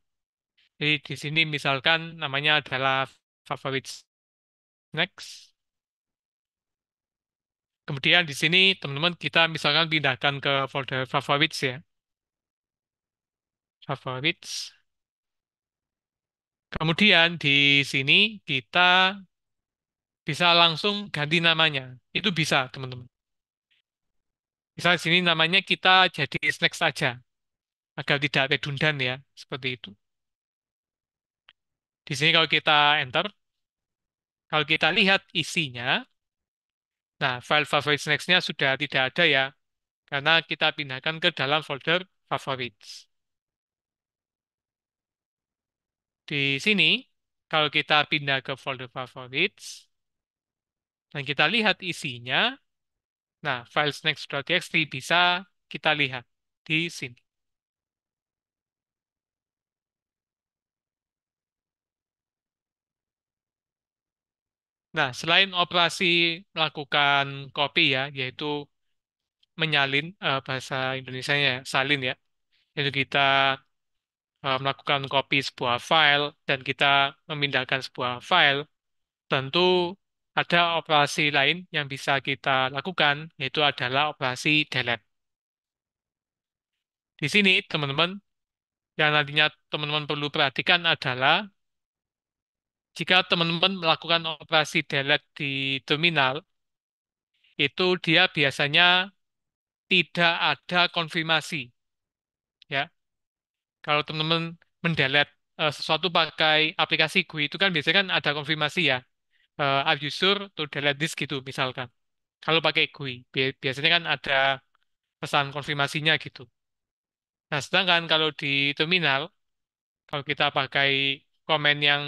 Jadi di sini misalkan namanya adalah favorites next. Kemudian di sini teman-teman kita misalkan pindahkan ke folder favorites ya. Favorites. Kemudian di sini kita bisa langsung ganti namanya. Itu bisa, teman-teman. Misal di sini namanya kita jadi snack saja, agar tidak redundant ya, seperti itu. Di sini kalau kita enter, kalau kita lihat isinya, nah file favorit snacks-nya sudah tidak ada ya, karena kita pindahkan ke dalam folder favorites. Di sini, kalau kita pindah ke folder favorites, dan kita lihat isinya, nah file snacks.txt bisa kita lihat di sini. Nah, selain operasi melakukan copy ya, yaitu menyalin bahasa Indonesianya ya, salin ya, yaitu kita melakukan copy sebuah file dan kita memindahkan sebuah file, tentu ada operasi lain yang bisa kita lakukan, yaitu adalah operasi delete. Di sini, teman-teman, yang nantinya teman-teman perlu perhatikan adalah jika teman-teman melakukan operasi delete di terminal, itu dia biasanya tidak ada konfirmasi. Ya, kalau teman-teman mendelete sesuatu pakai aplikasi GUI itu kan biasanya kan ada konfirmasi ya. Are you sure to delete this gitu misalkan. Kalau pakai GUI, biasanya kan ada pesan konfirmasinya gitu. Nah, sedangkan kalau di terminal, kalau kita pakai komen yang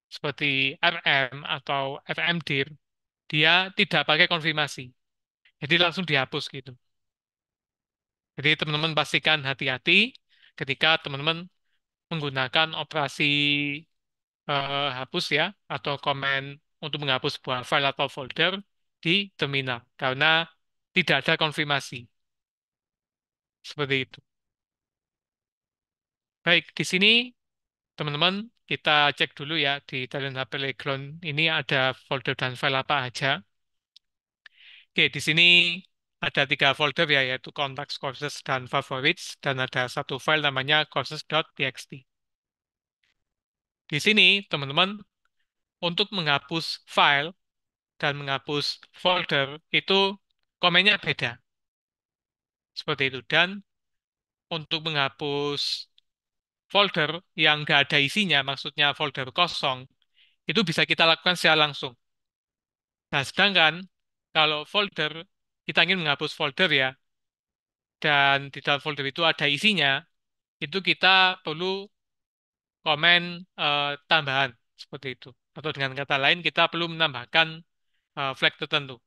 seperti RM atau FMDIR, dia tidak pakai konfirmasi. Jadi langsung dihapus gitu. Jadi teman-teman pastikan hati-hati ketika teman-teman menggunakan operasi hapus ya atau komen untuk menghapus sebuah file atau folder di terminal karena tidak ada konfirmasi seperti itu. Baik, di sini teman-teman kita cek dulu ya di Talent HP Playground ini ada folder dan file apa aja. Oke, di sini ada 3 folder ya, yaitu contacts, courses, dan favorites, dan ada satu file namanya courses.txt. Di sini, teman-teman, untuk menghapus file dan menghapus folder itu komennya beda, seperti itu. Dan untuk menghapus folder yang nggak ada isinya, maksudnya folder kosong, itu bisa kita lakukan secara langsung. Nah, sedangkan kalau folder, kita ingin menghapus folder ya, dan di dalam folder itu ada isinya, itu kita perlu komen tambahan seperti itu. Atau dengan kata lain kita perlu menambahkan flag tertentu.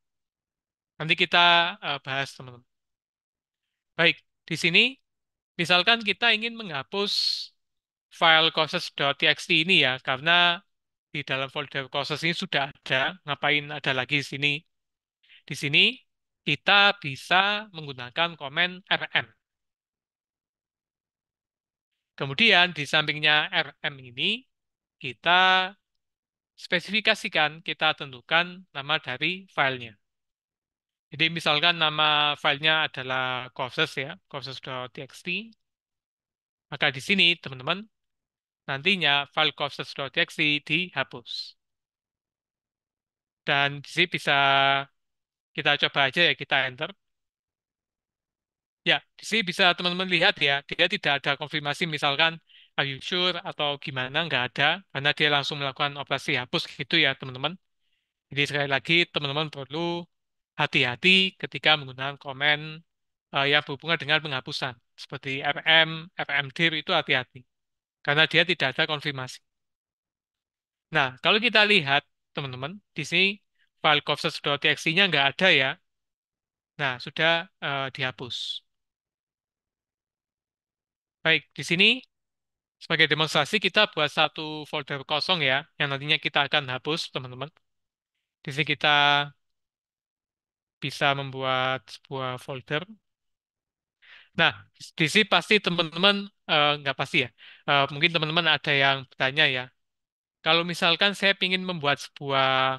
Nanti kita bahas teman-teman. Baik, di sini misalkan kita ingin menghapus file courses.txt ini ya, karena di dalam folder courses ini sudah ada, ngapain ada lagi di sini. Di sini kita bisa menggunakan komen rm. Kemudian di sampingnya rm ini kita spesifikasikan, kita tentukan nama dari filenya. Jadi misalkan nama filenya adalah courses ya, courses.txt. Maka di sini teman-teman nantinya file courses.txt dihapus. Dan di sini bisa kita coba aja ya, kita enter. Ya, di sini bisa teman-teman lihat ya, dia tidak ada konfirmasi misalkan are you sure atau gimana, nggak ada. Karena dia langsung melakukan operasi hapus gitu ya teman-teman. Jadi sekali lagi teman-teman perlu hati-hati ketika menggunakan komen yang berhubungan dengan penghapusan. Seperti RM, FMDIR itu hati-hati. Karena dia tidak ada konfirmasi. Nah, kalau kita lihat teman-teman, di sini file courses.txt-nya nggak ada ya. Nah, sudah dihapus. Baik, di sini sebagai demonstrasi kita buat satu folder kosong ya, yang nantinya kita akan hapus, teman-teman. Di sini kita bisa membuat sebuah folder. Nah, di sini pasti teman-teman nggak pasti ya. Mungkin teman-teman ada yang bertanya ya. Kalau misalkan saya ingin membuat sebuah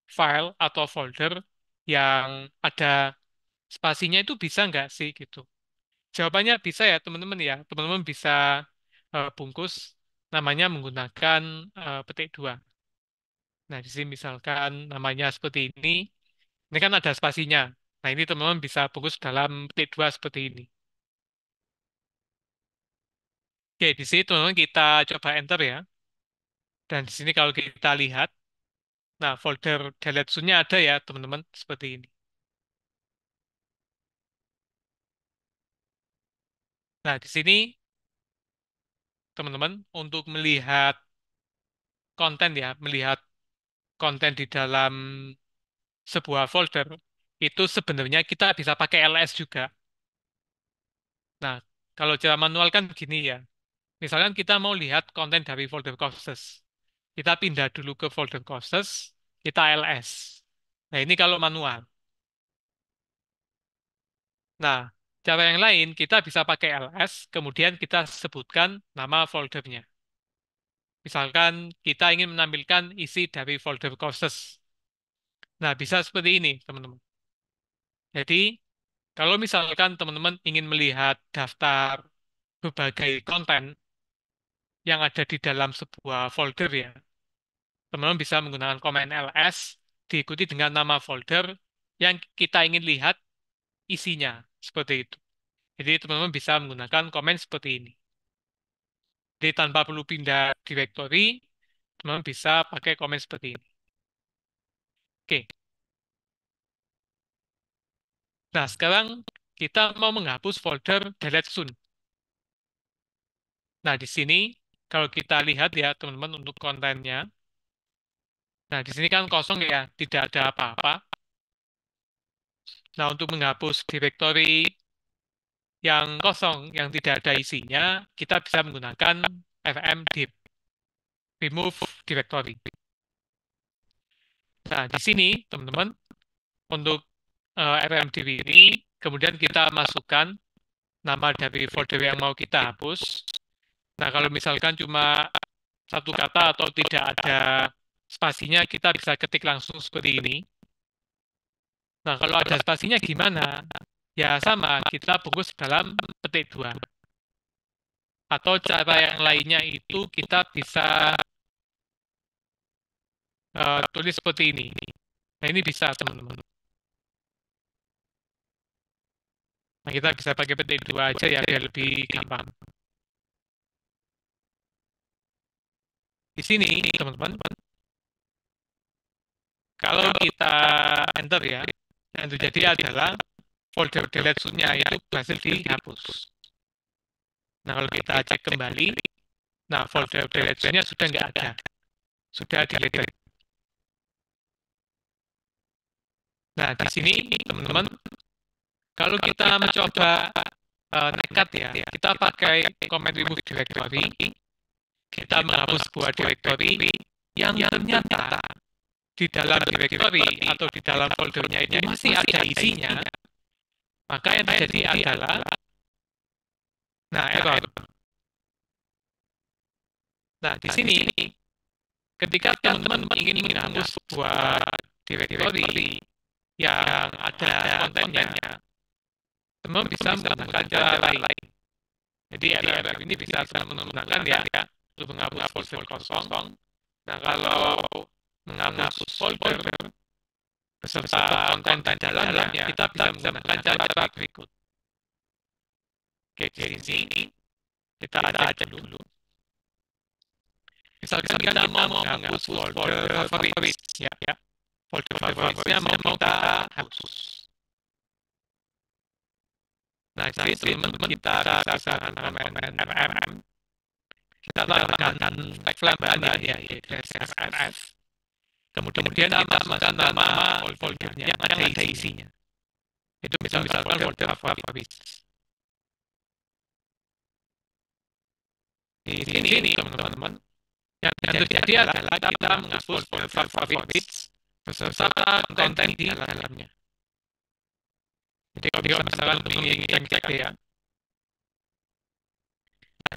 file atau folder yang ada spasinya itu bisa nggak sih gitu? Jawabannya bisa ya teman-teman ya. Teman-teman bisa bungkus namanya menggunakan petik dua. Nah, di sini misalkan namanya seperti ini kan ada spasinya. Nah, ini teman-teman bisa fokus dalam petik 2 seperti ini. Oke, di sini teman-teman kita coba enter ya. Dan di sini kalau kita lihat, nah folder delete soon-nya ada ya teman-teman, seperti ini. Nah, di sini teman-teman untuk melihat konten ya, melihat konten di dalam sebuah folder, itu sebenarnya kita bisa pakai ls juga. Nah, kalau cara manual kan begini ya. Misalkan kita mau lihat konten dari folder courses. Kita pindah dulu ke folder courses, kita ls. Nah, ini kalau manual. Nah, cara yang lain kita bisa pakai ls, kemudian kita sebutkan nama foldernya. Misalkan kita ingin menampilkan isi dari folder courses. Nah, bisa seperti ini, teman-teman. Jadi, kalau misalkan teman-teman ingin melihat daftar berbagai konten yang ada di dalam sebuah folder ya, teman-teman bisa menggunakan command ls diikuti dengan nama folder yang kita ingin lihat isinya, seperti itu. Jadi, teman-teman bisa menggunakan command seperti ini. Jadi, tanpa perlu pindah directory, teman-teman bisa pakai command seperti ini. Oke. Nah, sekarang kita mau menghapus folder delete soon. Nah, di sini kalau kita lihat ya teman-teman untuk kontennya. Nah, di sini kan kosong ya, tidak ada apa-apa. Nah, untuk menghapus directory yang kosong, yang tidak ada isinya, kita bisa menggunakan fmdiv, remove directory. Nah, di sini teman-teman, untuk fmdiv ini, kemudian kita masukkan nama dari folder yang mau kita hapus. Nah, kalau misalkan cuma satu kata atau tidak ada spasinya, kita bisa ketik langsung seperti ini. Nah, kalau ada spasinya gimana? Ya sama, kita fokus dalam petik 2. Atau cara yang lainnya itu kita bisa tulis seperti ini. Nah, ini bisa, teman-teman. Nah, kita bisa pakai petik 2 aja ya, biar lebih gampang. Di sini, teman-teman, kalau kita enter ya, yang terjadi adalah folder delete soon-nya itu berhasil dihapus. Nah, kalau kita cek kembali, nah folder delete soon-nya sudah nggak ada. Sudah deleted. Nah, di sini, teman-teman, kalau kita mencoba nekat ya, kita pakai command remove directory, kita menghapus sebuah directory yang ternyata di dalam directory atau di dalam foldernya itu masih ada isinya, maka yang terjadi adalah, nah error. Nah, di sini, ketika teman-teman ingin menghapus sebuah directory yang ada kontennya, teman bisa menggunakan cara lain. Jadi RRF ini bisa teman-teman gunakan ya untuk menghapus folder kosong. Nah, kalau menghapus folder beserta konten di dalamnya, kita bisa menggunakan cara berikut. Oke, di sini kita cek dulu. Misalkan kita mau menghapus folder favorit, ya. Folder favoritnya mau kita hapus. Nah, jadi teman-teman kita bisa komen rm. Kita tambahkan flag tambahan ya, /rf. Kemudian kita masukkan nama foldernya yang ada isinya. Itu misalkan folder favorit. Di sini, teman-teman, yang terjadi adalah kita menghapus folder favorit beserta konten di dalamnya. Jadi kalau misalkan ingin cek ya.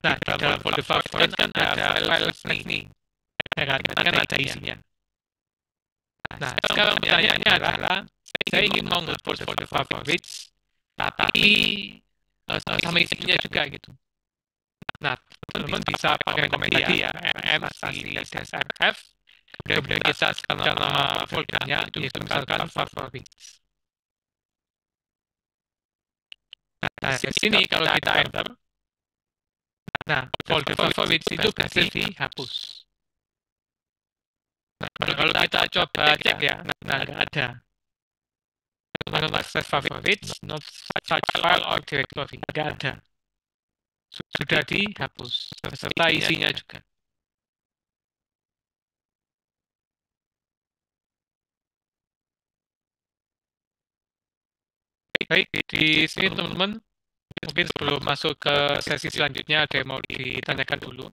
Nah, di dalam folder favorit kan ada file nih. Kan ada isinya. Nah, sekarang pertanyaannya adalah, saya ingin menghapus folder favorit, tapi sama isinya juga gitu. Nah, teman-teman bisa pakai komen tadi ya, -rf, kemudian kita sekarang nama foldernya, itu misalkan favorit. Nah, di sini kalau kita enter, nah, folder favorites itu berhasil dihapus. Nah, kalau kita coba cek ya, nah, nggak ada. Not access favorites, not such file or directory, nggak ada. Sudah dihapus, beserta isinya juga. Baik, di sini teman-teman, mungkin sebelum masuk ke sesi selanjutnya, ada yang mau ditanyakan dulu.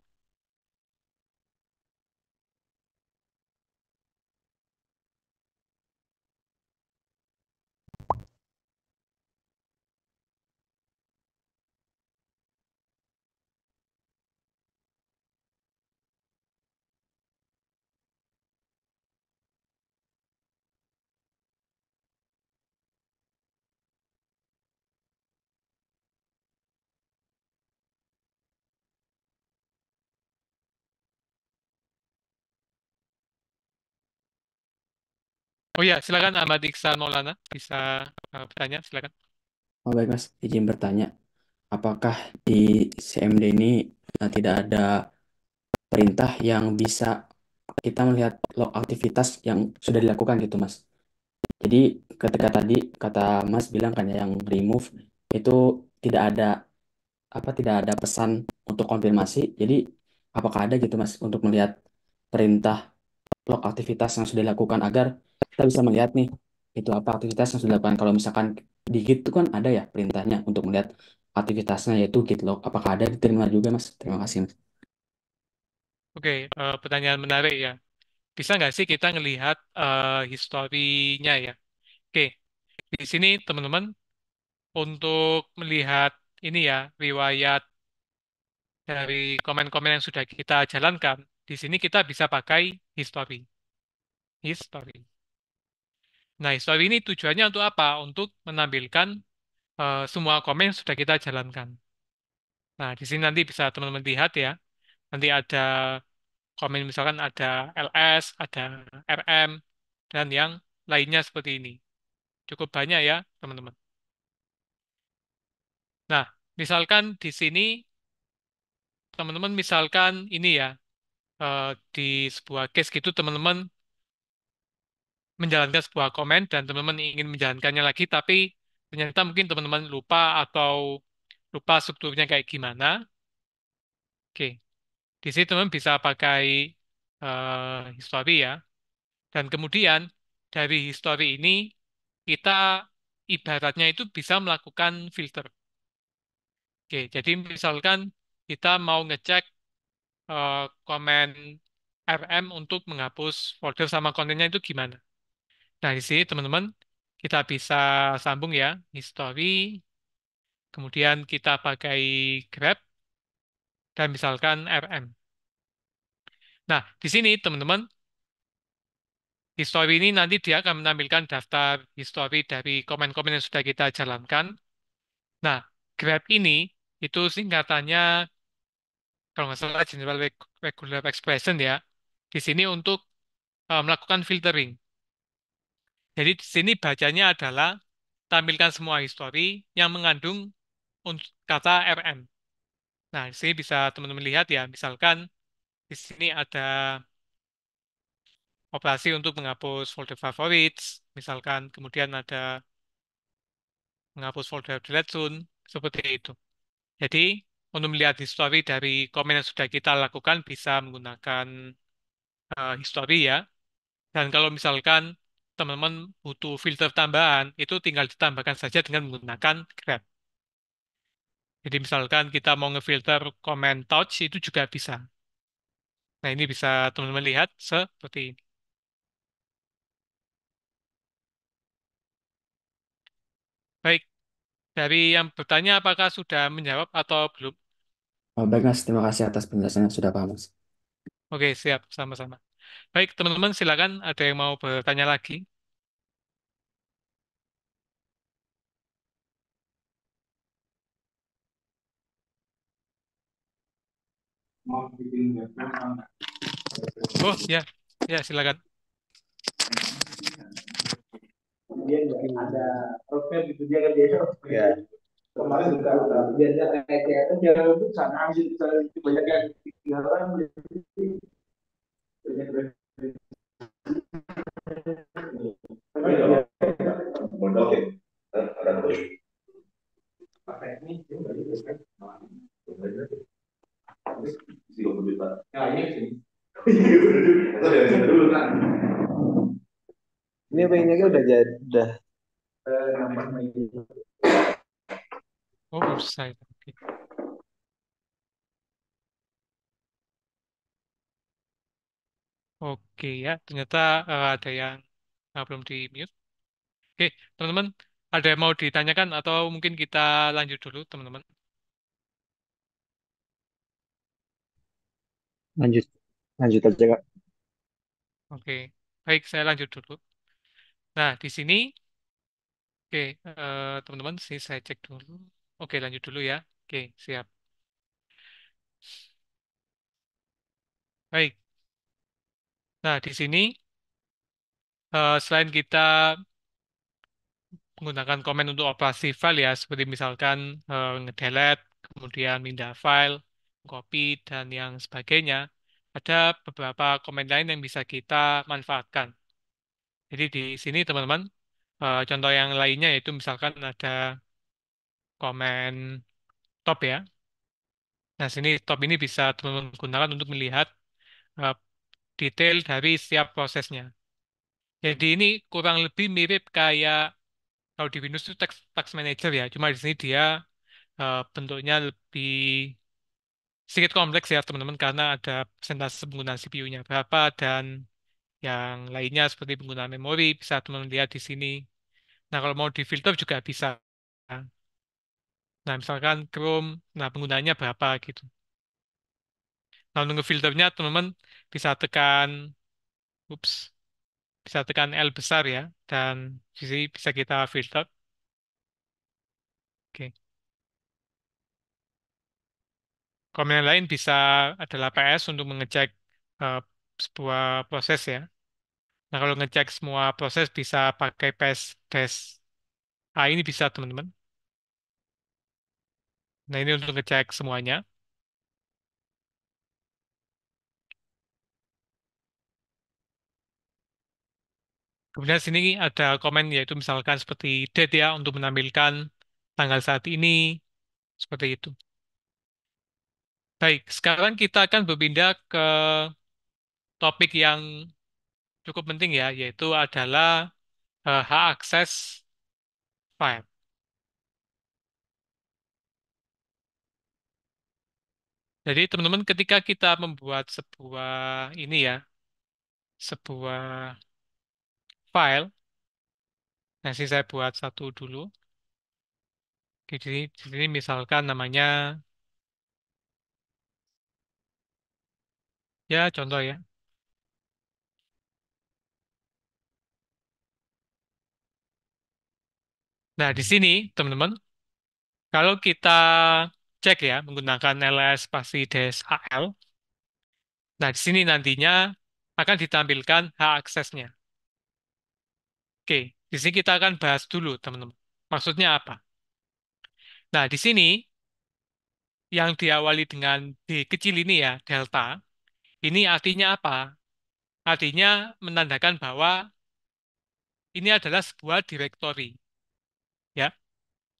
Oh ya, silakan Ahmad Iksan Maulana, bisa bertanya, silakan. Oh, baik Mas, izin bertanya, apakah di CMD ini tidak ada perintah yang bisa kita melihat log aktivitas yang sudah dilakukan gitu Mas? Jadi ketika tadi kata Mas bilang kan ya, yang remove itu tidak ada tidak ada pesan untuk konfirmasi. Jadi apakah ada gitu Mas untuk melihat perintah log aktivitas yang sudah dilakukan agar kita bisa melihat nih itu apa aktivitas yang sudah dilakukan. Kalau misalkan di Git itu kan ada ya perintahnya untuk melihat aktivitasnya yaitu git log. Apakah ada diterima juga Mas? Terima kasih Mas. Oke, pertanyaan menarik ya. Bisa nggak sih kita ngelihat historinya ya? Oke, di sini teman-teman untuk melihat ini ya riwayat dari komen-komen yang sudah kita jalankan. Di sini kita bisa pakai history. History. Nah, history ini tujuannya untuk apa? Untuk menampilkan semua komen yang sudah kita jalankan. Nah, di sini nanti bisa teman-teman lihat ya. Nanti ada komen misalkan ada LS, ada RM, dan yang lainnya seperti ini. Cukup banyak ya, teman-teman. Nah, misalkan di sini, teman-teman misalkan ini ya, di sebuah case gitu, teman-teman menjalankan sebuah komen dan teman-teman ingin menjalankannya lagi, tapi ternyata mungkin teman-teman lupa atau lupa strukturnya kayak gimana. Oke, di sini teman-teman bisa pakai history ya. Dan kemudian dari history ini kita ibaratnya itu bisa melakukan filter. Oke, jadi misalkan kita mau ngecek komen RM untuk menghapus folder sama kontennya itu gimana. Nah, di sini teman-teman kita bisa sambung ya, history, kemudian kita pakai grep, dan misalkan RM. Nah, di sini teman-teman, history ini nanti dia akan menampilkan daftar history dari komen-komen yang sudah kita jalankan. Nah, grep ini itu singkatannya kalau nggak salah General Regular Expression ya. Di sini untuk melakukan filtering. Jadi di sini bacanya adalah tampilkan semua history yang mengandung kata RM. Nah, di sini bisa teman-teman lihat ya, misalkan di sini ada operasi untuk menghapus folder favorites, misalkan kemudian ada menghapus folder delete soon, seperti itu. Jadi, untuk melihat history dari komen yang sudah kita lakukan bisa menggunakan history ya. Dan kalau misalkan teman-teman butuh filter tambahan, itu tinggal ditambahkan saja dengan menggunakan grep. Jadi misalkan kita mau ngefilter komen touch itu juga bisa. Nah, ini bisa teman-teman lihat seperti ini. Baik, dari yang bertanya apakah sudah menjawab atau belum? Oh, baik Mas, terima kasih atas penjelasannya sudah paham Mas. Oke, siap, sama-sama. Baik, teman-teman silakan ada yang mau bertanya lagi. Oh, ya, ya silakan. Dia ada profil gitu dia kan dia. Ya. kemarin juga biar dia kayak aja itu sana bisa banyak yang tinggalan jadi oke ada pakai ini nah ini sih ini pengennya udah jadi udah Oh, belum selesai. Oke. Oke ya, ternyata ada yang belum di mute. Oke, teman-teman, ada yang mau ditanyakan atau mungkin kita lanjut dulu, teman-teman? lanjut lanjut aja kak. Oke, baik, saya lanjut dulu. Nah, di sini, oke, teman-teman, sini saya cek dulu. Oke, lanjut dulu ya. Oke, siap. Baik. Nah, di sini, selain kita menggunakan komen untuk operasi file ya, seperti misalkan ngedelete, kemudian pindah file, copy, dan yang sebagainya, ada beberapa komen lain yang bisa kita manfaatkan. Jadi di sini teman-teman, contoh yang lainnya yaitu misalkan ada komen top ya. Nah, sini top ini bisa teman-teman gunakan untuk melihat eh, detail dari setiap prosesnya. Jadi ini kurang lebih mirip kayak kalau di Windows itu task manager ya. Cuma di sini dia bentuknya lebih sedikit kompleks ya teman-teman karena ada persentase penggunaan CPU-nya berapa dan yang lainnya seperti penggunaan memori bisa teman-teman lihat di sini. Nah, kalau mau di filter juga bisa. Nah, misalkan Chrome, nah penggunaannya berapa gitu. Nah, untuk filternya teman-teman bisa tekan, ups, bisa tekan L besar ya, dan di sini bisa kita filter. Oke. Komen yang lain bisa adalah PS untuk mengecek eh, sebuah proses ya. Nah, kalau ngecek semua proses bisa pakai PS dash A ini bisa teman-teman. Nah, ini untuk ngecek semuanya. Kemudian sini ada komen yaitu misalkan seperti date ya untuk menampilkan tanggal saat ini seperti itu. Baik, sekarang kita akan berpindah ke topik yang cukup penting ya, yaitu adalah hak akses file. Jadi teman-teman ketika kita membuat sebuah ini ya, sebuah file, nanti saya buat satu dulu. Di sini misalkan namanya ya contoh ya. Nah, di sini teman-teman, kalau kita cek ya menggunakan ls spasi dash al, nah di sini nantinya akan ditampilkan hak aksesnya. Oke, di sini kita akan bahas dulu teman-teman. Maksudnya apa? Nah, di sini yang diawali dengan D kecil ini ya, delta, ini artinya apa? Artinya menandakan bahwa ini adalah sebuah directory. Ya,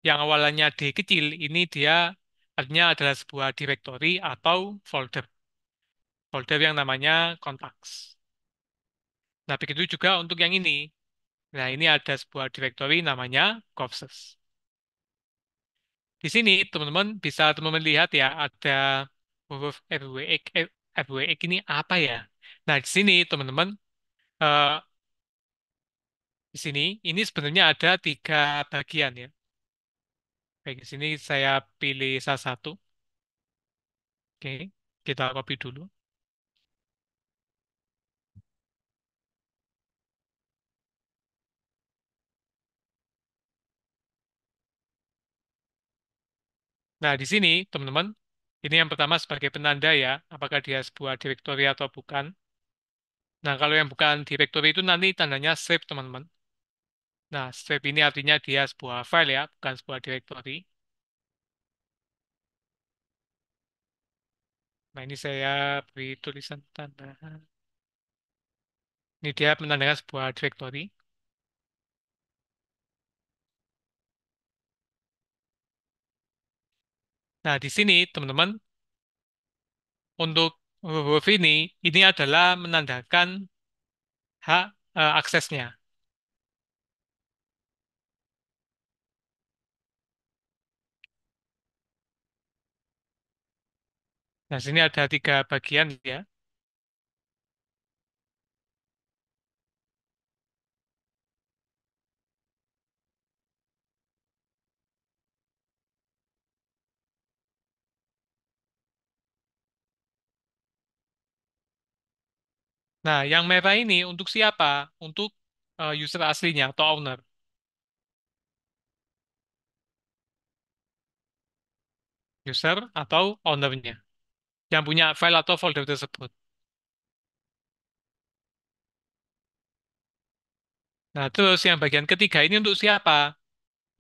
yang awalnya D kecil ini dia artinya adalah sebuah directory atau folder. Folder yang namanya contacts. Nah, begitu juga untuk yang ini. Nah, ini ada sebuah directory namanya corpses. Di sini teman-teman bisa teman-teman lihat ya ada huruf FWX. FWX ini apa ya? Nah, di sini teman-teman eh, di sini ini sebenarnya ada tiga bagian ya. Baik, di sini saya pilih salah satu. Oke, kita copy dulu. Nah, di sini teman-teman, ini yang pertama sebagai penanda ya, apakah dia sebuah directory atau bukan. Nah, kalau yang bukan directory itu nanti tandanya strip teman-teman. Nah, strip ini artinya dia sebuah file ya, bukan sebuah directory. Nah, ini saya beri tulisan tambahan. Ini dia menandakan sebuah directory. Nah, di sini teman-teman, untuk huruf ini adalah menandakan hak aksesnya. Nah, sini ada 3 bagian ya. Nah, yang merah ini untuk siapa? Untuk user aslinya atau owner. User atau ownernya. Yang punya file atau folder tersebut. Nah, terus yang bagian ketiga ini untuk siapa?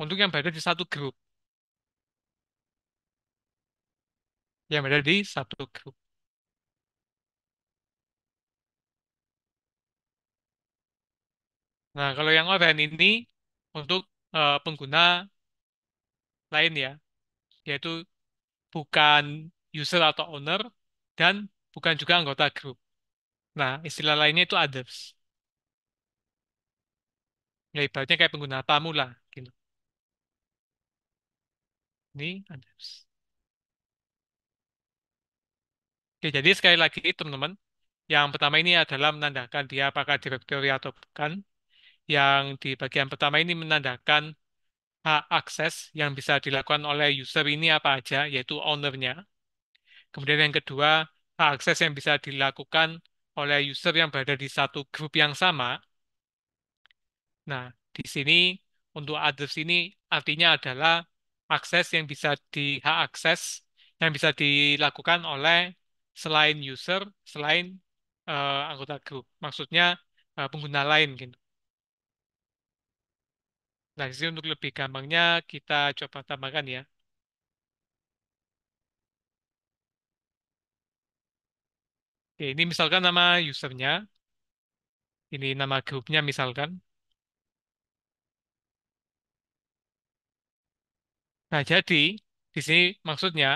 Untuk yang berada di satu grup. Yang berada di satu grup. Nah, kalau yang oranye ini untuk pengguna lain ya, yaitu bukan user atau owner dan bukan juga anggota grup. Nah, istilah lainnya itu others. Ya, ibaratnya kayak pengguna tamu lah, gitu. Ini others. Oke, jadi sekali lagi teman-teman, yang pertama ini adalah menandakan dia apakah directory atau bukan. Yang di bagian pertama ini menandakan hak akses yang bisa dilakukan oleh user ini apa aja, yaitu ownernya. Kemudian yang kedua, hak akses yang bisa dilakukan oleh user yang berada di satu grup yang sama. Nah, di sini untuk others ini artinya adalah akses yang bisa hak akses yang bisa dilakukan oleh selain user, selain anggota grup. Maksudnya pengguna lain gitu. Nah, di sini untuk lebih gampangnya kita coba tambahkan ya. Oke, ini misalkan nama usernya, ini nama grupnya misalkan. Nah, jadi di sini maksudnya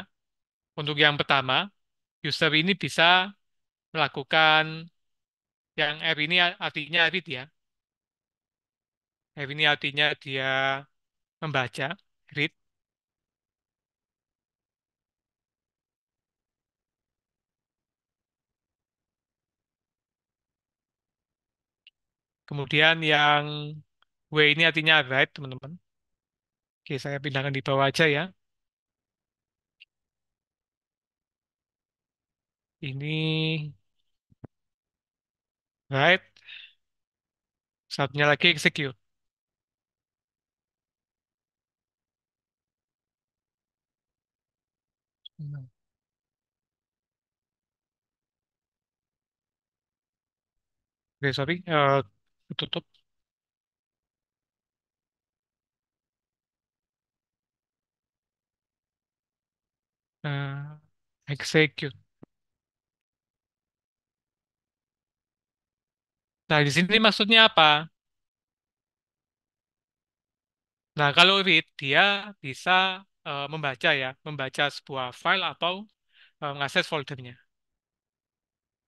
untuk yang pertama, user ini bisa melakukan yang R ini artinya read ya. R ini artinya dia membaca, read. Kemudian yang W ini artinya write, teman-teman. Oke, saya pindahkan di bawah aja ya. Ini write, satunya lagi execute. Oke, sorry, tutup. Execute. Nah, di sini maksudnya apa? Nah, kalau read, dia bisa membaca ya, membaca sebuah file atau mengakses foldernya.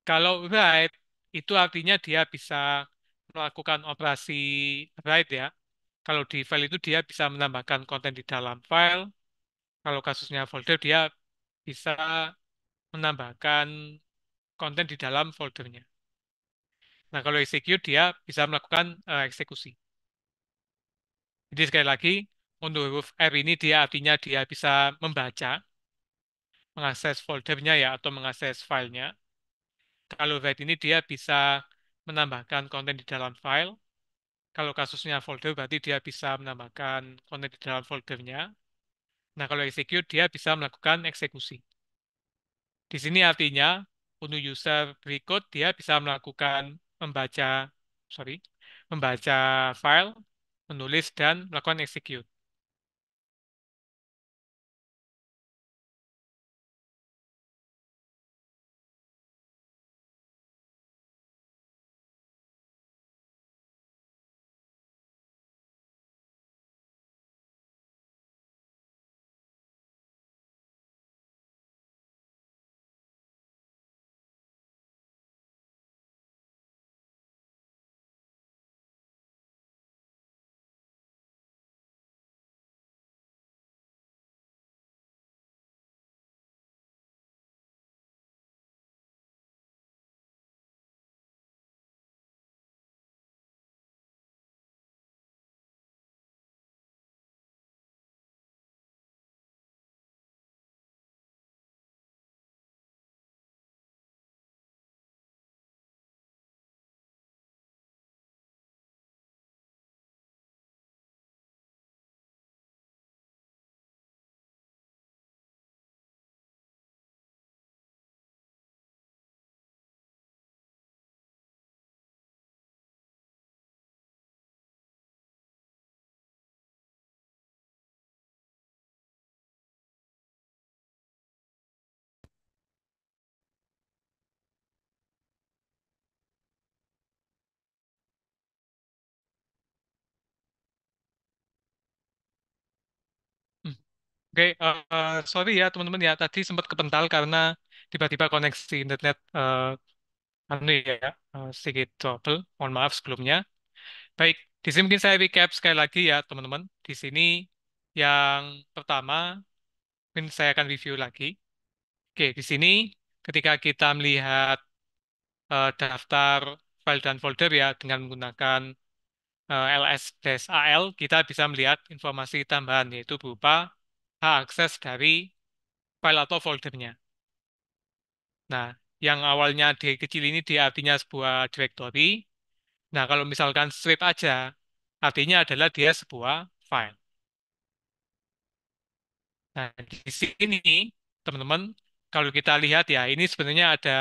Kalau write, itu artinya dia bisa melakukan operasi write ya. Kalau di file itu dia bisa menambahkan konten di dalam file. Kalau kasusnya folder, dia bisa menambahkan konten di dalam foldernya. Nah, kalau execute, dia bisa melakukan eksekusi. Jadi sekali lagi, untuk huruf R ini dia artinya dia bisa membaca, mengakses foldernya ya, atau mengakses filenya. Kalau write ini dia bisa menambahkan konten di dalam file. Kalau kasusnya folder berarti dia bisa menambahkan konten di dalam foldernya. Nah, kalau execute dia bisa melakukan eksekusi. Di sini artinya untuk user berikut dia bisa melakukan membaca, sorry, membaca file, menulis dan melakukan execute. Oke, sorry ya teman-teman ya, tadi sempat kepental karena tiba-tiba koneksi internet anu ya, sedikit trouble. Mohon maaf sebelumnya. Baik, di sini mungkin saya recap sekali lagi ya teman-teman. Di sini yang pertama, mungkin saya akan review lagi. Oke, di sini ketika kita melihat daftar file dan folder ya dengan menggunakan ls-al, kita bisa melihat informasi tambahan yaitu berupa hak akses dari file atau foldernya. Nah, yang awalnya D kecil ini D artinya sebuah directory. Nah, kalau misalkan straight aja, artinya adalah dia sebuah file. Nah, di sini, teman-teman, kalau kita lihat ya, ini sebenarnya ada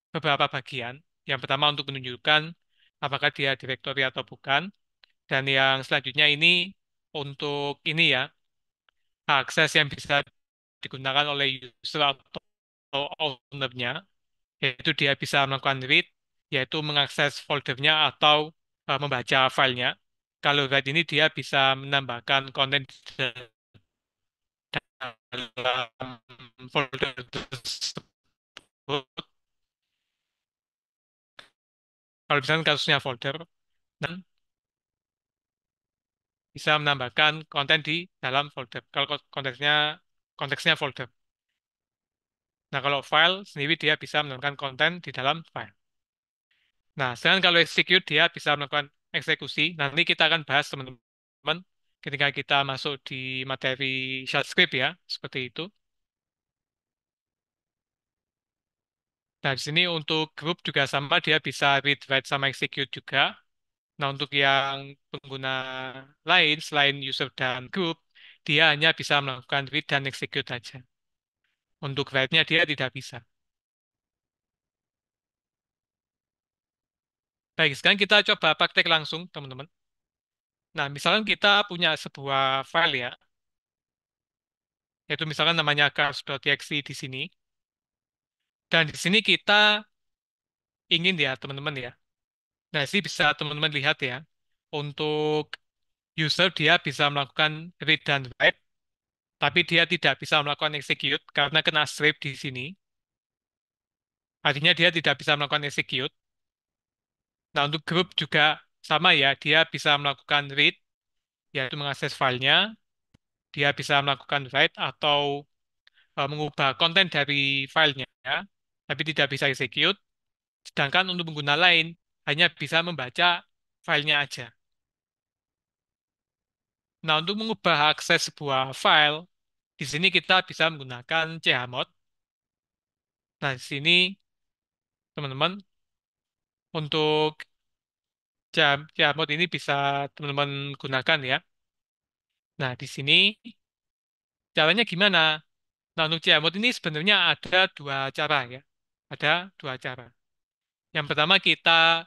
beberapa bagian. Yang pertama untuk menunjukkan apakah dia directory atau bukan. Dan yang selanjutnya ini untuk ini ya, akses yang bisa digunakan oleh user atau owner-nya, yaitu dia bisa melakukan read, yaitu mengakses foldernya atau membaca filenya. Kalau read ini dia bisa menambahkan konten di dalam folder tersebut. Kalau misalnya kasusnya folder, dan bisa menambahkan konten di dalam folder. Kalau konteksnya folder. Nah, kalau file sendiri dia bisa menambahkan konten di dalam file. Nah, sedangkan kalau execute dia bisa melakukan eksekusi. Nanti kita akan bahas teman-teman ketika kita masuk di materi shell script ya, seperti itu. Nah, di sini untuk group juga sama, dia bisa read, write, sama execute juga. Nah, untuk yang pengguna lain selain user dan group, dia hanya bisa melakukan read dan execute saja. Untuk write-nya dia tidak bisa. Baik, sekarang kita coba praktek langsung, teman-teman. Nah, misalkan kita punya sebuah file ya, yaitu misalkan namanya cars.txt di sini. Dan di sini kita ingin ya, teman-teman ya. Nah, sih bisa teman-teman lihat ya. Untuk user dia bisa melakukan read dan write, tapi dia tidak bisa melakukan execute karena kena strip di sini. Artinya dia tidak bisa melakukan execute. Nah, untuk group juga sama ya, dia bisa melakukan read, yaitu mengakses filenya. Dia bisa melakukan write atau mengubah konten dari filenya, tapi tidak bisa execute. Sedangkan untuk pengguna lain hanya bisa membaca filenya aja. Nah, untuk mengubah akses sebuah file, di sini kita bisa menggunakan chmod. Nah, di sini teman-teman untuk chmod ini bisa teman-teman gunakan ya. Nah, di sini caranya gimana? Nah, untuk chmod ini sebenarnya ada dua cara ya. Ada dua cara. Yang pertama kita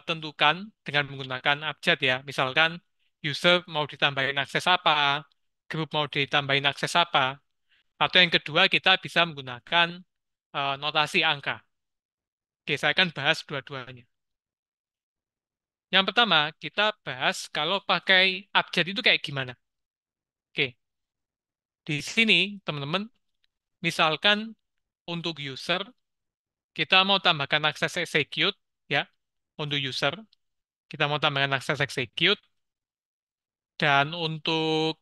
tentukan dengan menggunakan abjad ya. Misalkan user mau ditambahin akses apa, grup mau ditambahin akses apa. Atau yang kedua kita bisa menggunakan notasi angka. Oke, saya akan bahas dua-duanya. Yang pertama, kita bahas kalau pakai abjad itu kayak gimana. Oke, di sini teman-teman, misalkan untuk user, kita mau tambahkan akses execute, ya, untuk user, kita mau tambahkan akses execute, dan untuk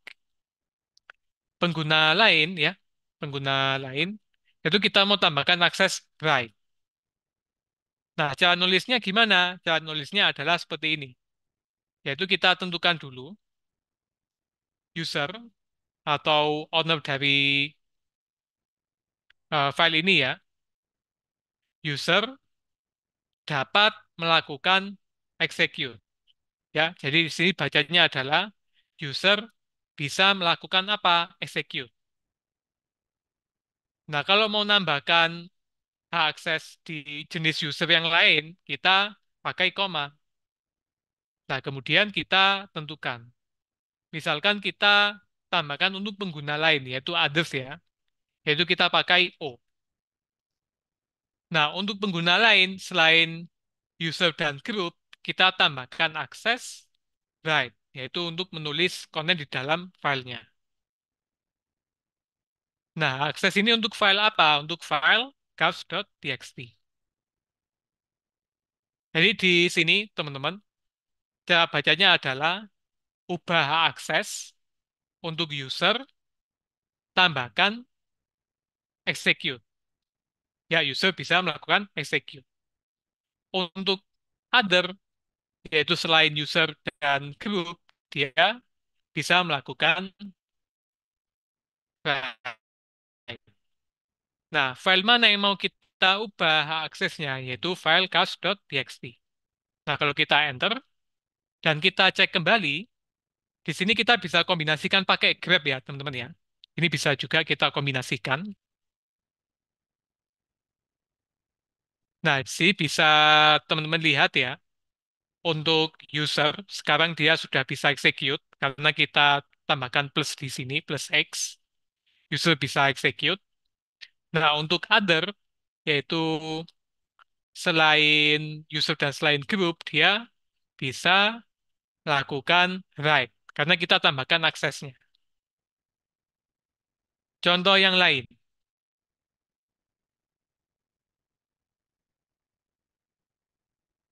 pengguna lain, ya, pengguna lain, itu kita mau tambahkan akses write. Nah, cara nulisnya gimana? Cara nulisnya adalah seperti ini. Yaitu kita tentukan dulu user atau owner dari file ini ya, user dapat melakukan execute. Ya, jadi di sini bacanya adalah user bisa melakukan apa? Execute. Nah, kalau mau nambahkan hak akses di jenis user yang lain, kita pakai koma. Nah, kemudian kita tentukan. Misalkan kita tambahkan untuk pengguna lain, yaitu others ya, yaitu kita pakai O. Nah, untuk pengguna lain selain user dan group, kita tambahkan akses write, yaitu untuk menulis konten di dalam filenya. Nah, akses ini untuk file apa? Untuk file gauss.txt. Jadi di sini, teman-teman, cara bacanya adalah ubah akses untuk user, tambahkan execute. Ya, user bisa melakukan execute. Untuk other, yaitu selain user dan group, dia bisa melakukan write. Nah, file mana yang mau kita ubah hak aksesnya, yaitu file cast.txt. Nah, kalau kita enter dan kita cek kembali, di sini kita bisa kombinasikan pakai grep ya, teman-teman ya. Ini bisa juga kita kombinasikan. Nah, di sini bisa teman-teman lihat ya, untuk user, sekarang dia sudah bisa execute, karena kita tambahkan plus di sini, plus X, user bisa execute. Nah, untuk other, yaitu selain user dan selain group, dia bisa lakukan write, karena kita tambahkan aksesnya. Contoh yang lain,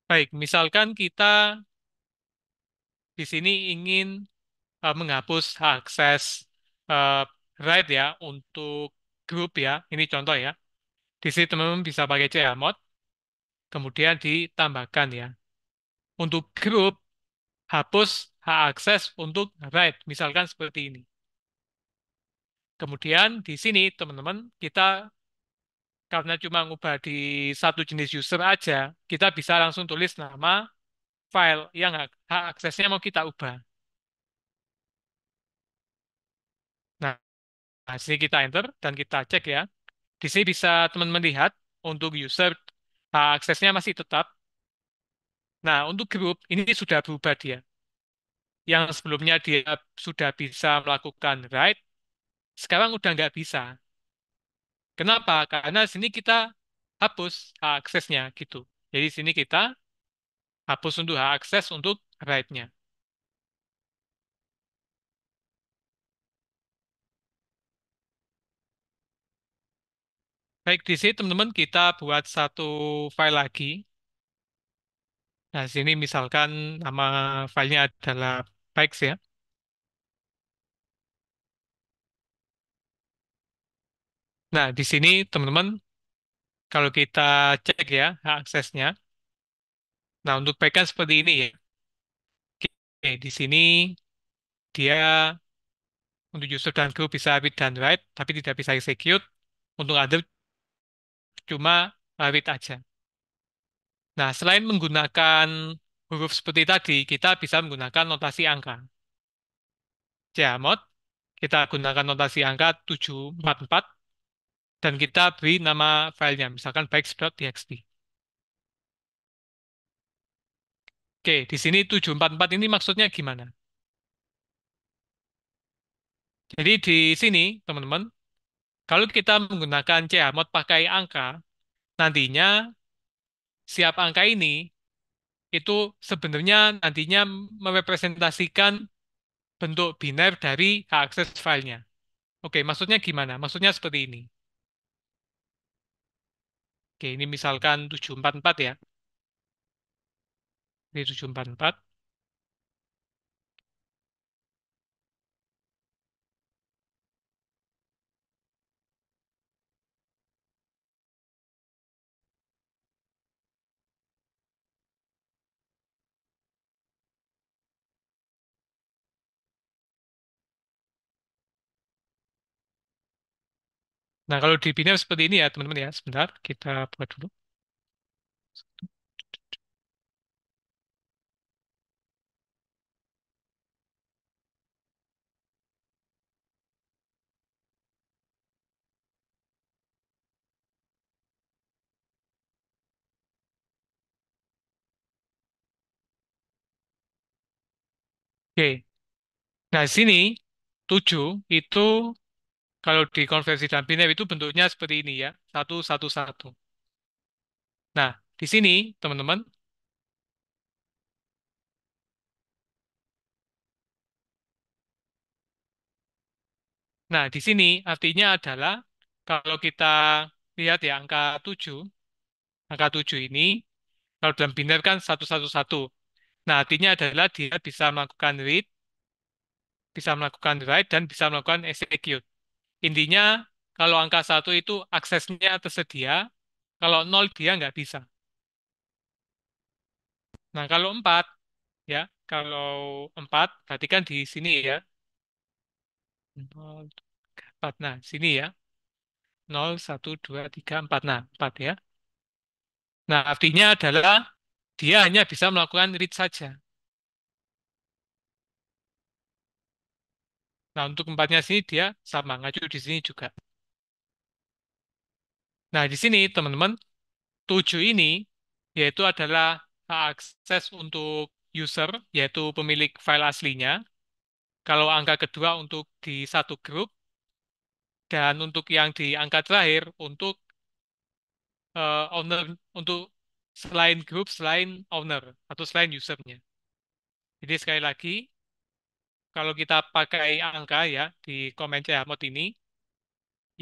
baik, misalkan kita di sini ingin menghapus akses eh, write ya untuk grup ya, ini contoh ya. Di sini teman-teman bisa pakai chmod, kemudian ditambahkan ya. Untuk grup, hapus hak akses untuk write, misalkan seperti ini. Kemudian di sini teman-teman kita karena cuma ngubah di satu jenis user aja, kita bisa langsung tulis nama file yang hak aksesnya mau kita ubah. Nah, di sini kita enter dan kita cek ya. Di sini bisa teman-teman lihat untuk user hak aksesnya masih tetap. Nah, untuk grup ini sudah berubah dia. Yang sebelumnya dia sudah bisa melakukan write, sekarang udah nggak bisa. Kenapa? Karena sini kita hapus hak aksesnya gitu. Jadi sini kita hapus untuk hak akses untuk write-nya. Baik, di sini teman-teman kita buat satu file lagi. Nah, sini misalkan nama filenya adalah bikes ya. Nah, di sini teman-teman kalau kita cek ya hak aksesnya. Nah, untuk bike kan seperti ini ya. Oke, di sini dia untuk user dan group bisa read dan write, tapi tidak bisa execute. Untuk other cuma read aja. Nah, selain menggunakan huruf seperti tadi, kita bisa menggunakan notasi angka. Chmod, kita gunakan notasi angka 744 dan kita beri nama filenya, misalkan bikes.txt. Oke, di sini 744 ini maksudnya gimana? Jadi di sini, teman-teman, kalau kita menggunakan chmod pakai angka, nantinya siap angka ini itu sebenarnya nantinya merepresentasikan bentuk biner dari hak akses filenya. Oke, maksudnya gimana? Maksudnya seperti ini. Oke, ini misalkan 744 ya. Ini 744. Nah, kalau di biner seperti ini ya, teman-teman ya. Sebentar, kita buat dulu. Oke. Nah, sini 7 itu kalau dikonversi dalam biner itu bentuknya seperti ini ya. 111. Nah, di sini, teman-teman, Nah, di sini artinya adalah kalau kita lihat ya angka 7 ini kalau dalam biner kan 111. Nah, artinya adalah dia bisa melakukan read, bisa melakukan write, dan bisa melakukan execute. Intinya, kalau angka 1 itu aksesnya tersedia, kalau 0 dia nggak bisa. Nah, kalau 4, ya, kalau 4, berarti kan di sini ya, 0, 4. Nah, sini ya, 0, 1, 2, 3, 4. Nah, 4 ya. Nah, artinya adalah dia hanya bisa melakukan read saja. Nah, untuk empatnya sini dia sama, ngacu di sini juga. Nah, di sini teman-teman, 7 ini yaitu adalah hak akses untuk user, yaitu pemilik file aslinya. Kalau angka kedua untuk di satu grup, dan untuk yang di angka terakhir untuk owner, untuk selain grup, selain owner, atau selain usernya. Jadi sekali lagi, kalau kita pakai angka ya di komen Chmod ini,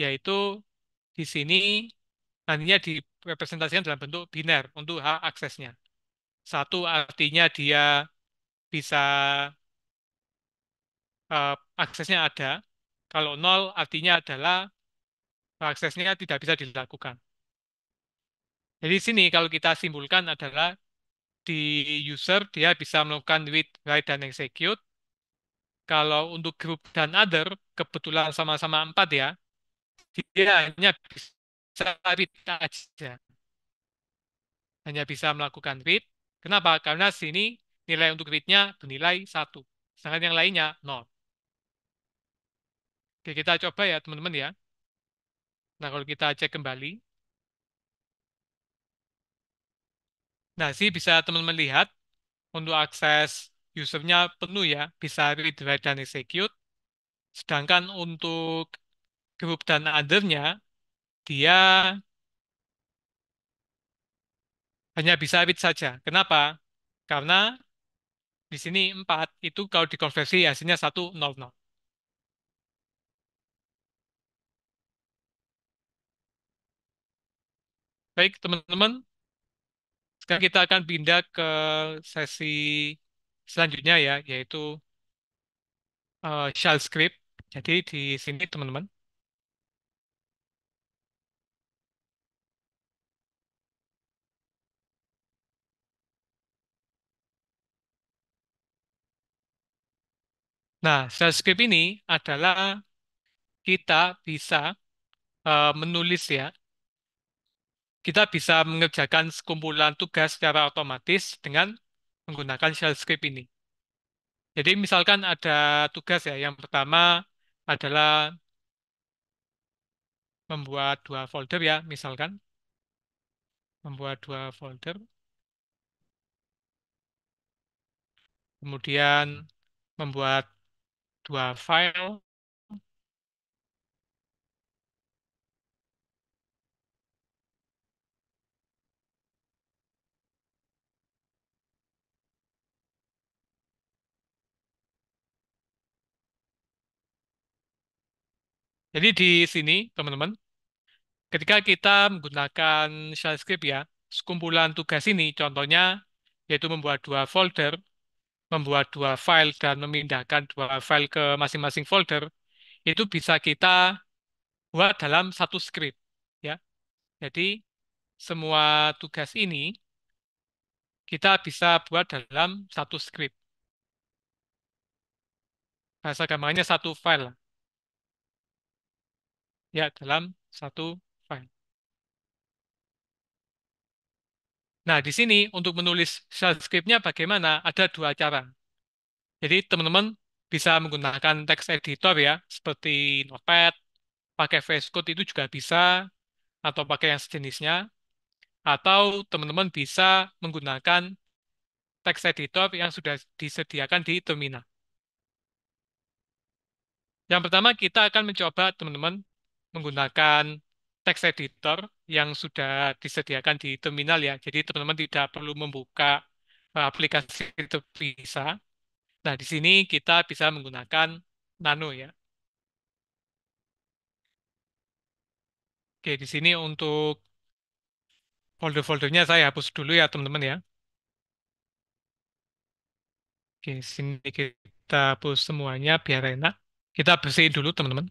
yaitu di sini nantinya direpresentasikan dalam bentuk biner untuk hak aksesnya. Satu artinya dia bisa eh, aksesnya ada. Kalau nol artinya adalah aksesnya tidak bisa dilakukan. Jadi di sini kalau kita simpulkan adalah di user dia bisa melakukan read, write, dan execute. Kalau untuk group dan other, kebetulan sama-sama 4 ya, dia hanya bisa read aja. Hanya bisa melakukan read. Kenapa? Karena sini nilai untuk read-nya bernilai 1. Sedangkan yang lainnya 0. Oke, kita coba ya teman-teman ya. Nah, kalau kita cek kembali. Nah, sih bisa teman-teman lihat untuk akses usernya penuh ya, bisa read, write, dan execute. Sedangkan untuk group dan other-nya, dia hanya bisa read saja. Kenapa? Karena di sini 4 itu kalau dikonversi hasilnya 100. Baik, teman-teman, sekarang kita akan pindah ke sesi selanjutnya ya, yaitu shell script. Jadi di sini teman-teman. Nah, shell script ini adalah kita bisa menulis ya, kita bisa mengerjakan sekumpulan tugas secara otomatis dengan menggunakan shell script ini. Jadi misalkan ada tugas ya, yang pertama adalah membuat 2 folder ya, misalkan membuat 2 folder, kemudian membuat 2 file. Jadi di sini teman-teman, ketika kita menggunakan shell script ya, sekumpulan tugas ini contohnya yaitu membuat 2 folder, membuat 2 file dan memindahkan 2 file ke masing-masing folder, itu bisa kita buat dalam satu script ya. Jadi semua tugas ini kita bisa buat dalam satu script. Bahasa gampangnya satu file lah. Ya, dalam satu file. Nah, di sini untuk menulis shell script-nya bagaimana? Ada 2 cara. Jadi teman-teman bisa menggunakan text editor ya, seperti Notepad, pakai VS Code itu juga bisa, atau pakai yang sejenisnya, atau teman-teman bisa menggunakan text editor yang sudah disediakan di terminal. Yang pertama kita akan mencoba teman-teman menggunakan text editor yang sudah disediakan di terminal ya. Jadi teman-teman tidak perlu membuka aplikasi terpisah. Nah, di sini kita bisa menggunakan Nano ya. Oke, di sini untuk folder-foldernya saya hapus dulu ya teman-teman ya. Oke, sini kita hapus semuanya biar enak. Kita bersihin dulu teman-teman.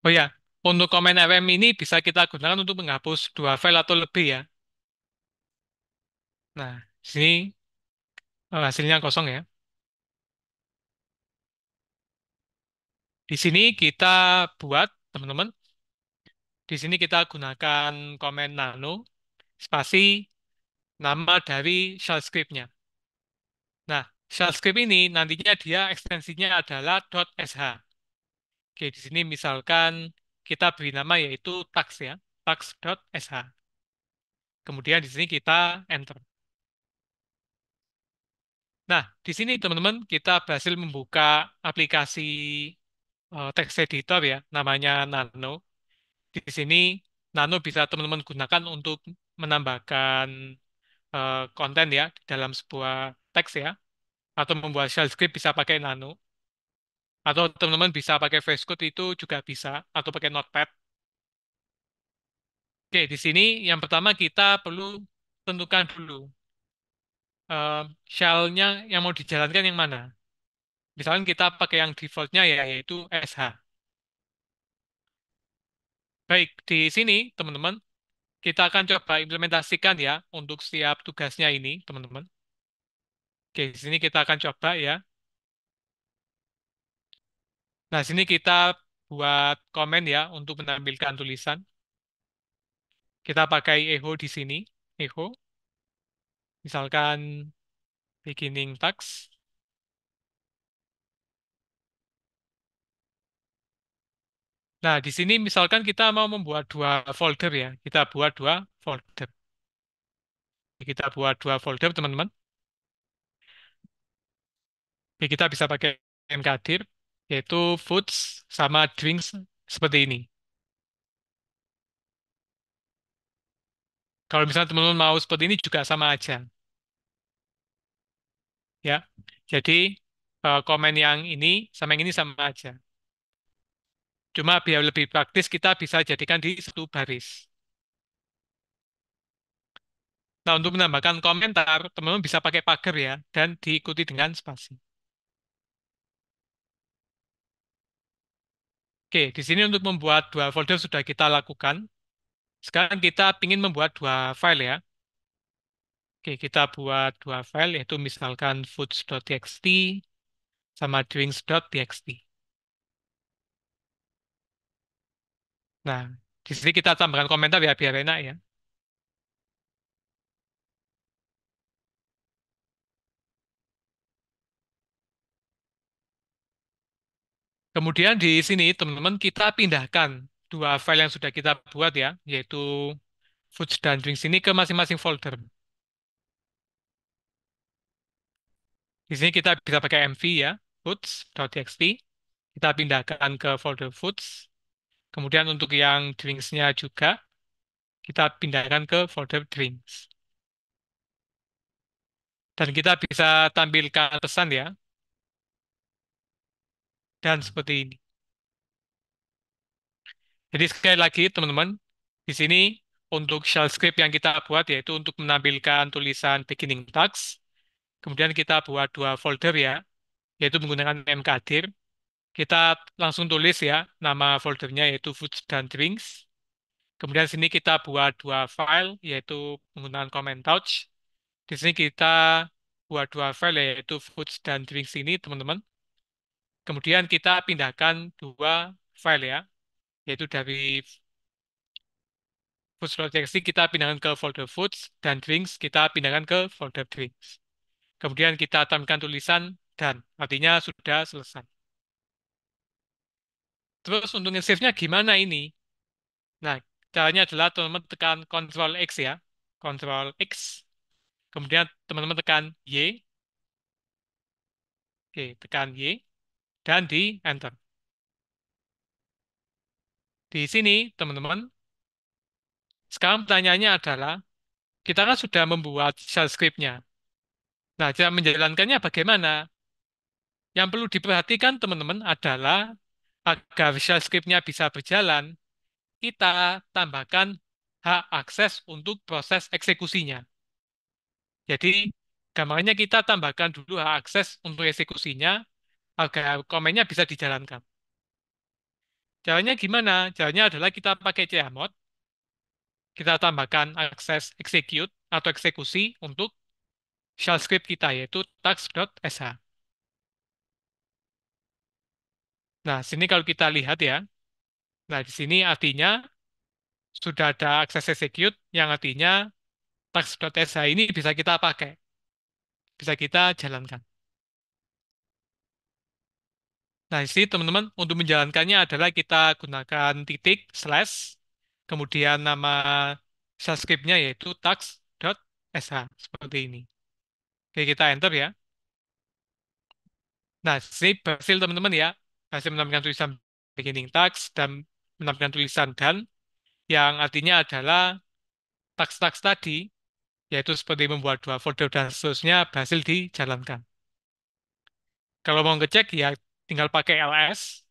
Oh ya, untuk komen RM ini bisa kita gunakan untuk menghapus dua file atau lebih ya. Nah, di sini hasilnya kosong ya. Di sini kita buat teman-teman. Di sini kita gunakan komen nano spasi nama dari shell script-nya. Nah, shell script ini nantinya dia ekstensinya adalah .sh. Oke, di sini misalkan kita beri nama yaitu tax ya, tax.sh. Kemudian di sini kita enter. Nah, di sini teman-teman kita berhasil membuka aplikasi text editor ya, namanya Nano. Di sini Nano bisa teman-teman gunakan untuk menambahkan konten ya di dalam sebuah teks ya, atau membuat shell script bisa pakai Nano, atau teman-teman bisa pakai VS Code itu juga bisa, atau pakai Notepad. Oke, di sini yang pertama kita perlu tentukan dulu shell-nya yang mau dijalankan yang mana. Misalkan kita pakai yang default-nya ya, yaitu SH. Baik, di sini teman-teman, kita akan coba implementasikan ya untuk setiap tugasnya ini, teman-teman. Oke, di sini kita akan coba ya. Nah, sini kita buat komen ya untuk menampilkan tulisan. Kita pakai echo di sini, echo. Misalkan beginning tax. Nah, di sini misalkan kita mau membuat dua folder ya. Kita buat dua folder. Kita buat dua folder, teman-teman. Oke, kita bisa pakai mkdir, yaitu foods sama drinks seperti ini. Kalau misalnya teman-teman mau seperti ini juga sama aja. Ya, jadi komen yang ini sama yang ini sama aja. Cuma biar lebih praktis kita bisa jadikan di satu baris. Nah, untuk menambahkan komentar, teman-teman bisa pakai pagar ya, dan diikuti dengan spasi. Oke, di sini untuk membuat dua folder sudah kita lakukan. Sekarang kita ingin membuat dua file ya. Oke, kita buat dua file, yaitu misalkan foods.txt sama drinks.txt. Nah, di sini kita tambahkan komentar ya, biar enak ya. Kemudian di sini, teman-teman, kita pindahkan dua file yang sudah kita buat ya, yaitu foods dan drinks ini ke masing-masing folder. Di sini kita bisa pakai MV ya, foods.txt. Kita pindahkan ke folder foods. Kemudian untuk yang drinks-nya juga, kita pindahkan ke folder drinks. Dan kita bisa tampilkan pesan ya, dan seperti ini. Jadi sekali lagi teman-teman, di sini untuk shell script yang kita buat yaitu untuk menampilkan tulisan beginning tags. Kemudian kita buat dua folder ya, yaitu menggunakan mkdir. Kita langsung tulis ya nama foldernya yaitu foods dan drinks. Kemudian sini kita buat dua file yaitu menggunakan comment touch. Di sini kita buat dua file yaitu foods dan drinks ini teman-teman. Kemudian kita pindahkan dua file ya, yaitu dari foods.txt kita pindahkan ke folder foods dan drinks kita pindahkan ke folder drinks. Kemudian kita tambahkan tulisan dan, artinya sudah selesai. Terus untuk nge-save-nya gimana ini? Nah, caranya adalah teman-teman tekan Ctrl X ya. Ctrl X. Kemudian teman-teman tekan Y. Oke, tekan Y. Dan di Enter. Di sini, teman-teman, sekarang pertanyaannya adalah, kita kan sudah membuat shell script-nya. Nah, cara menjalankannya bagaimana? Yang perlu diperhatikan, teman-teman, adalah agar shell script-nya bisa berjalan, kita tambahkan hak akses untuk proses eksekusinya. Jadi, gambarnya kita tambahkan dulu hak akses untuk eksekusinya agar komennya bisa dijalankan. Caranya gimana? Caranya adalah kita pakai chmod, kita tambahkan akses execute atau eksekusi untuk shell script kita, yaitu task.sh. Nah, sini kalau kita lihat ya, nah di sini artinya sudah ada akses execute yang artinya task.sh ini bisa kita pakai, bisa kita jalankan. Nah, di sini teman-teman untuk menjalankannya adalah kita gunakan titik slash kemudian nama shell script-nya yaitu task.sh seperti ini. Oke, kita enter ya. Nah, sini berhasil teman-teman ya. Berhasil menampilkan tulisan beginning task dan menampilkan tulisan dan yang artinya adalah task-task tadi yaitu seperti membuat dua folder dan seterusnya berhasil dijalankan. Kalau mau ngecek ya tinggal pakai ls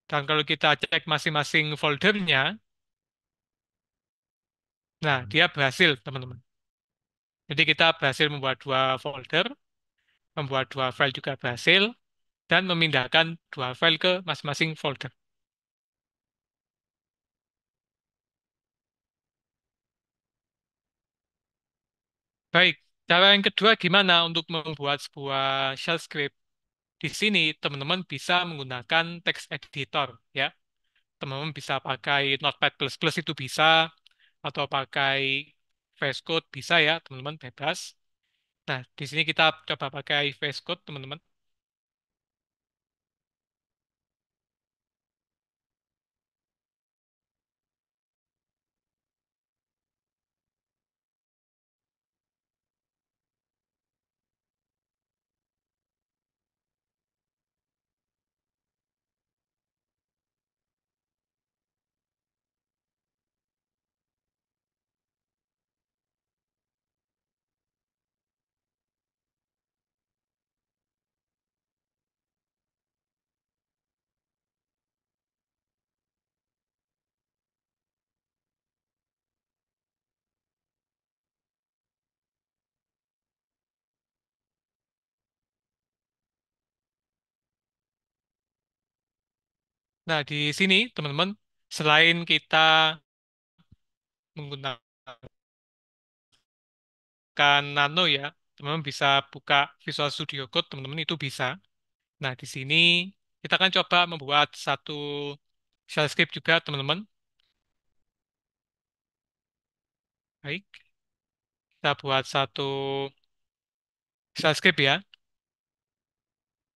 dan kalau kita cek masing-masing foldernya, nah dia berhasil teman-teman. Jadi kita berhasil membuat dua folder, membuat dua file juga berhasil, dan memindahkan dua file ke masing-masing folder. Baik, cara yang kedua gimana untuk membuat sebuah shell script? Di sini teman-teman bisa menggunakan text editor ya. Teman-teman bisa pakai Notepad++ itu bisa, atau pakai VS Code bisa ya, teman-teman bebas. Nah, di sini kita coba pakai VS Code, teman-teman. Nah, di sini teman-teman, selain kita menggunakan Nano ya, teman-teman bisa buka Visual Studio Code, teman-teman itu bisa. Nah, di sini kita akan coba membuat satu shell script juga, teman-teman. Baik, kita buat satu shell script ya.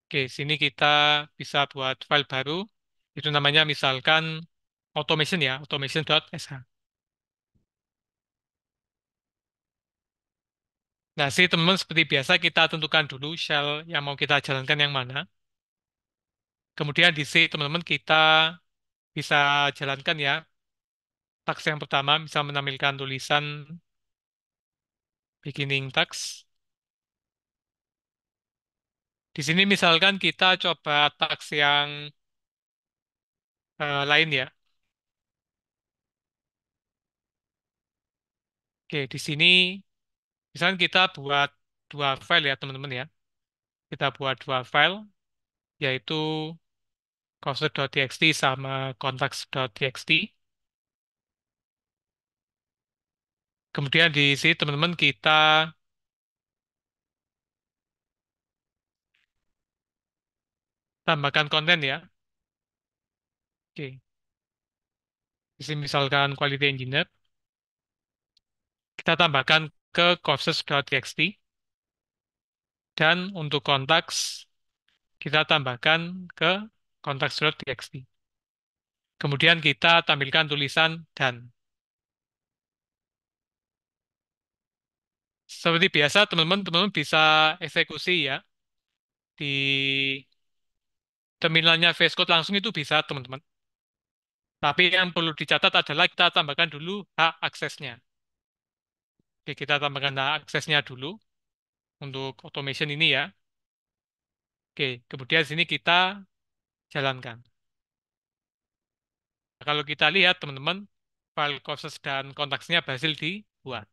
Oke, sini kita bisa buat file baru. Itu namanya misalkan automation ya, automation.sh. Nah, sih teman-teman seperti biasa kita tentukan dulu shell yang mau kita jalankan yang mana. Kemudian di sini teman-teman kita bisa jalankan ya. Task yang pertama bisa menampilkan tulisan beginning task. Di sini misalkan kita coba task yang lain ya. Oke, di sini misalkan kita buat dua file ya teman-teman ya. Kita buat dua file yaitu courser.txt sama contacts.txt. Kemudian di sini teman-teman kita tambahkan konten ya. Oke, di sini misalkan quality engineer, kita tambahkan ke courses.txt dan untuk kontaks kita tambahkan ke contacts.txt. Kemudian kita tampilkan tulisan dan. Seperti biasa teman-teman bisa eksekusi ya di terminalnya VS Code langsung itu bisa teman-teman. Tapi yang perlu dicatat adalah kita tambahkan dulu hak aksesnya. Oke, kita tambahkan hak aksesnya dulu untuk automation ini ya. Oke, kemudian sini kita jalankan. Kalau kita lihat, teman-teman, file courses dan kontaksnya berhasil dibuat.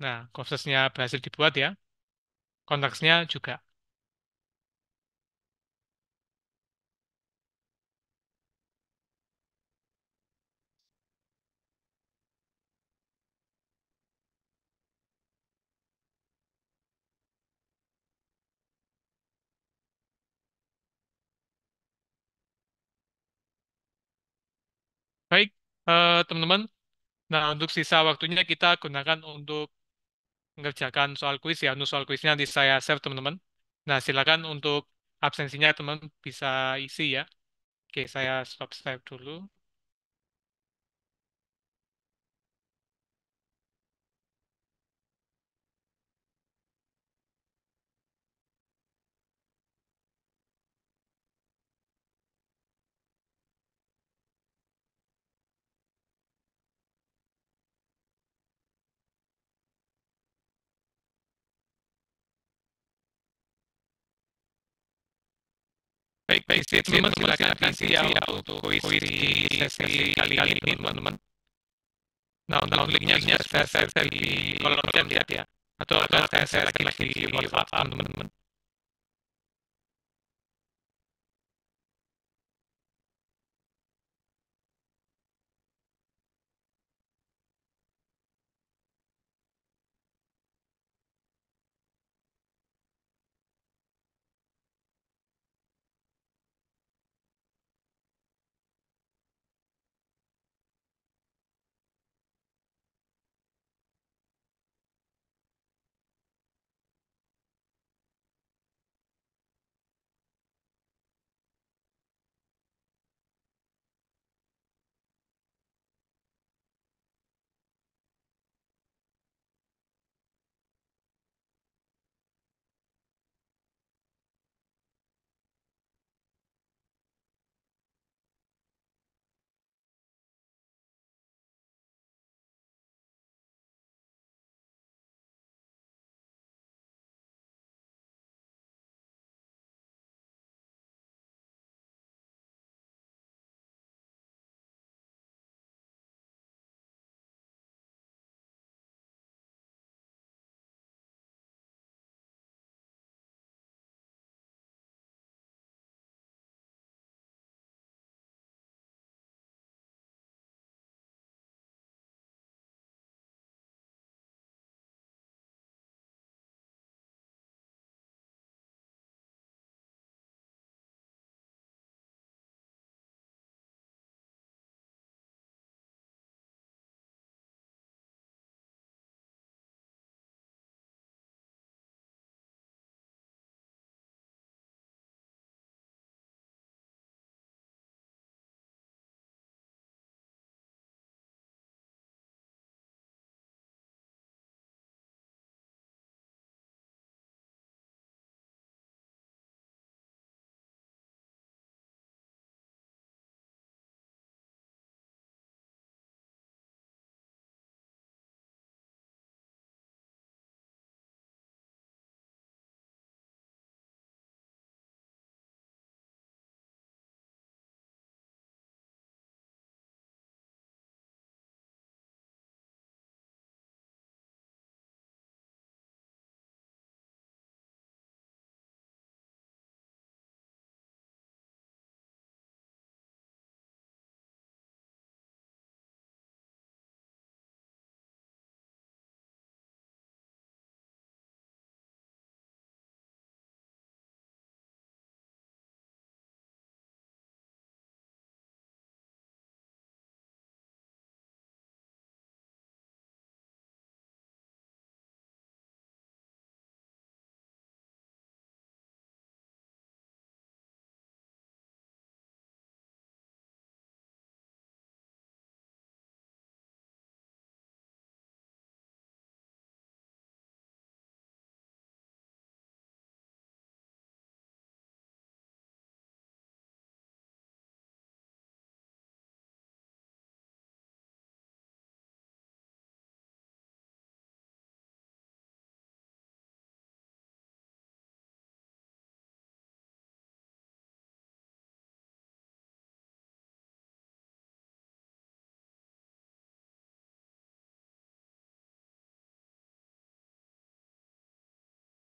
Nah, courses-nya berhasil dibuat ya, kontaksnya juga. Baik, teman-teman. Nah, untuk sisa waktunya kita gunakan untuk mengerjakan soal kuis ya. Untuk soal kuisnya nanti saya share, teman-teman. Nah, silakan untuk absensinya teman bisa isi ya. Oke, saya stop share dulu. Baik, baik, teman-teman, silakan isi ya untuk kuis di sesi kali ini, teman-teman. Nah, untuk linknya sudah saya share di kolom chat ya. Atau akan saya share lagi di WhatsApp, teman-teman.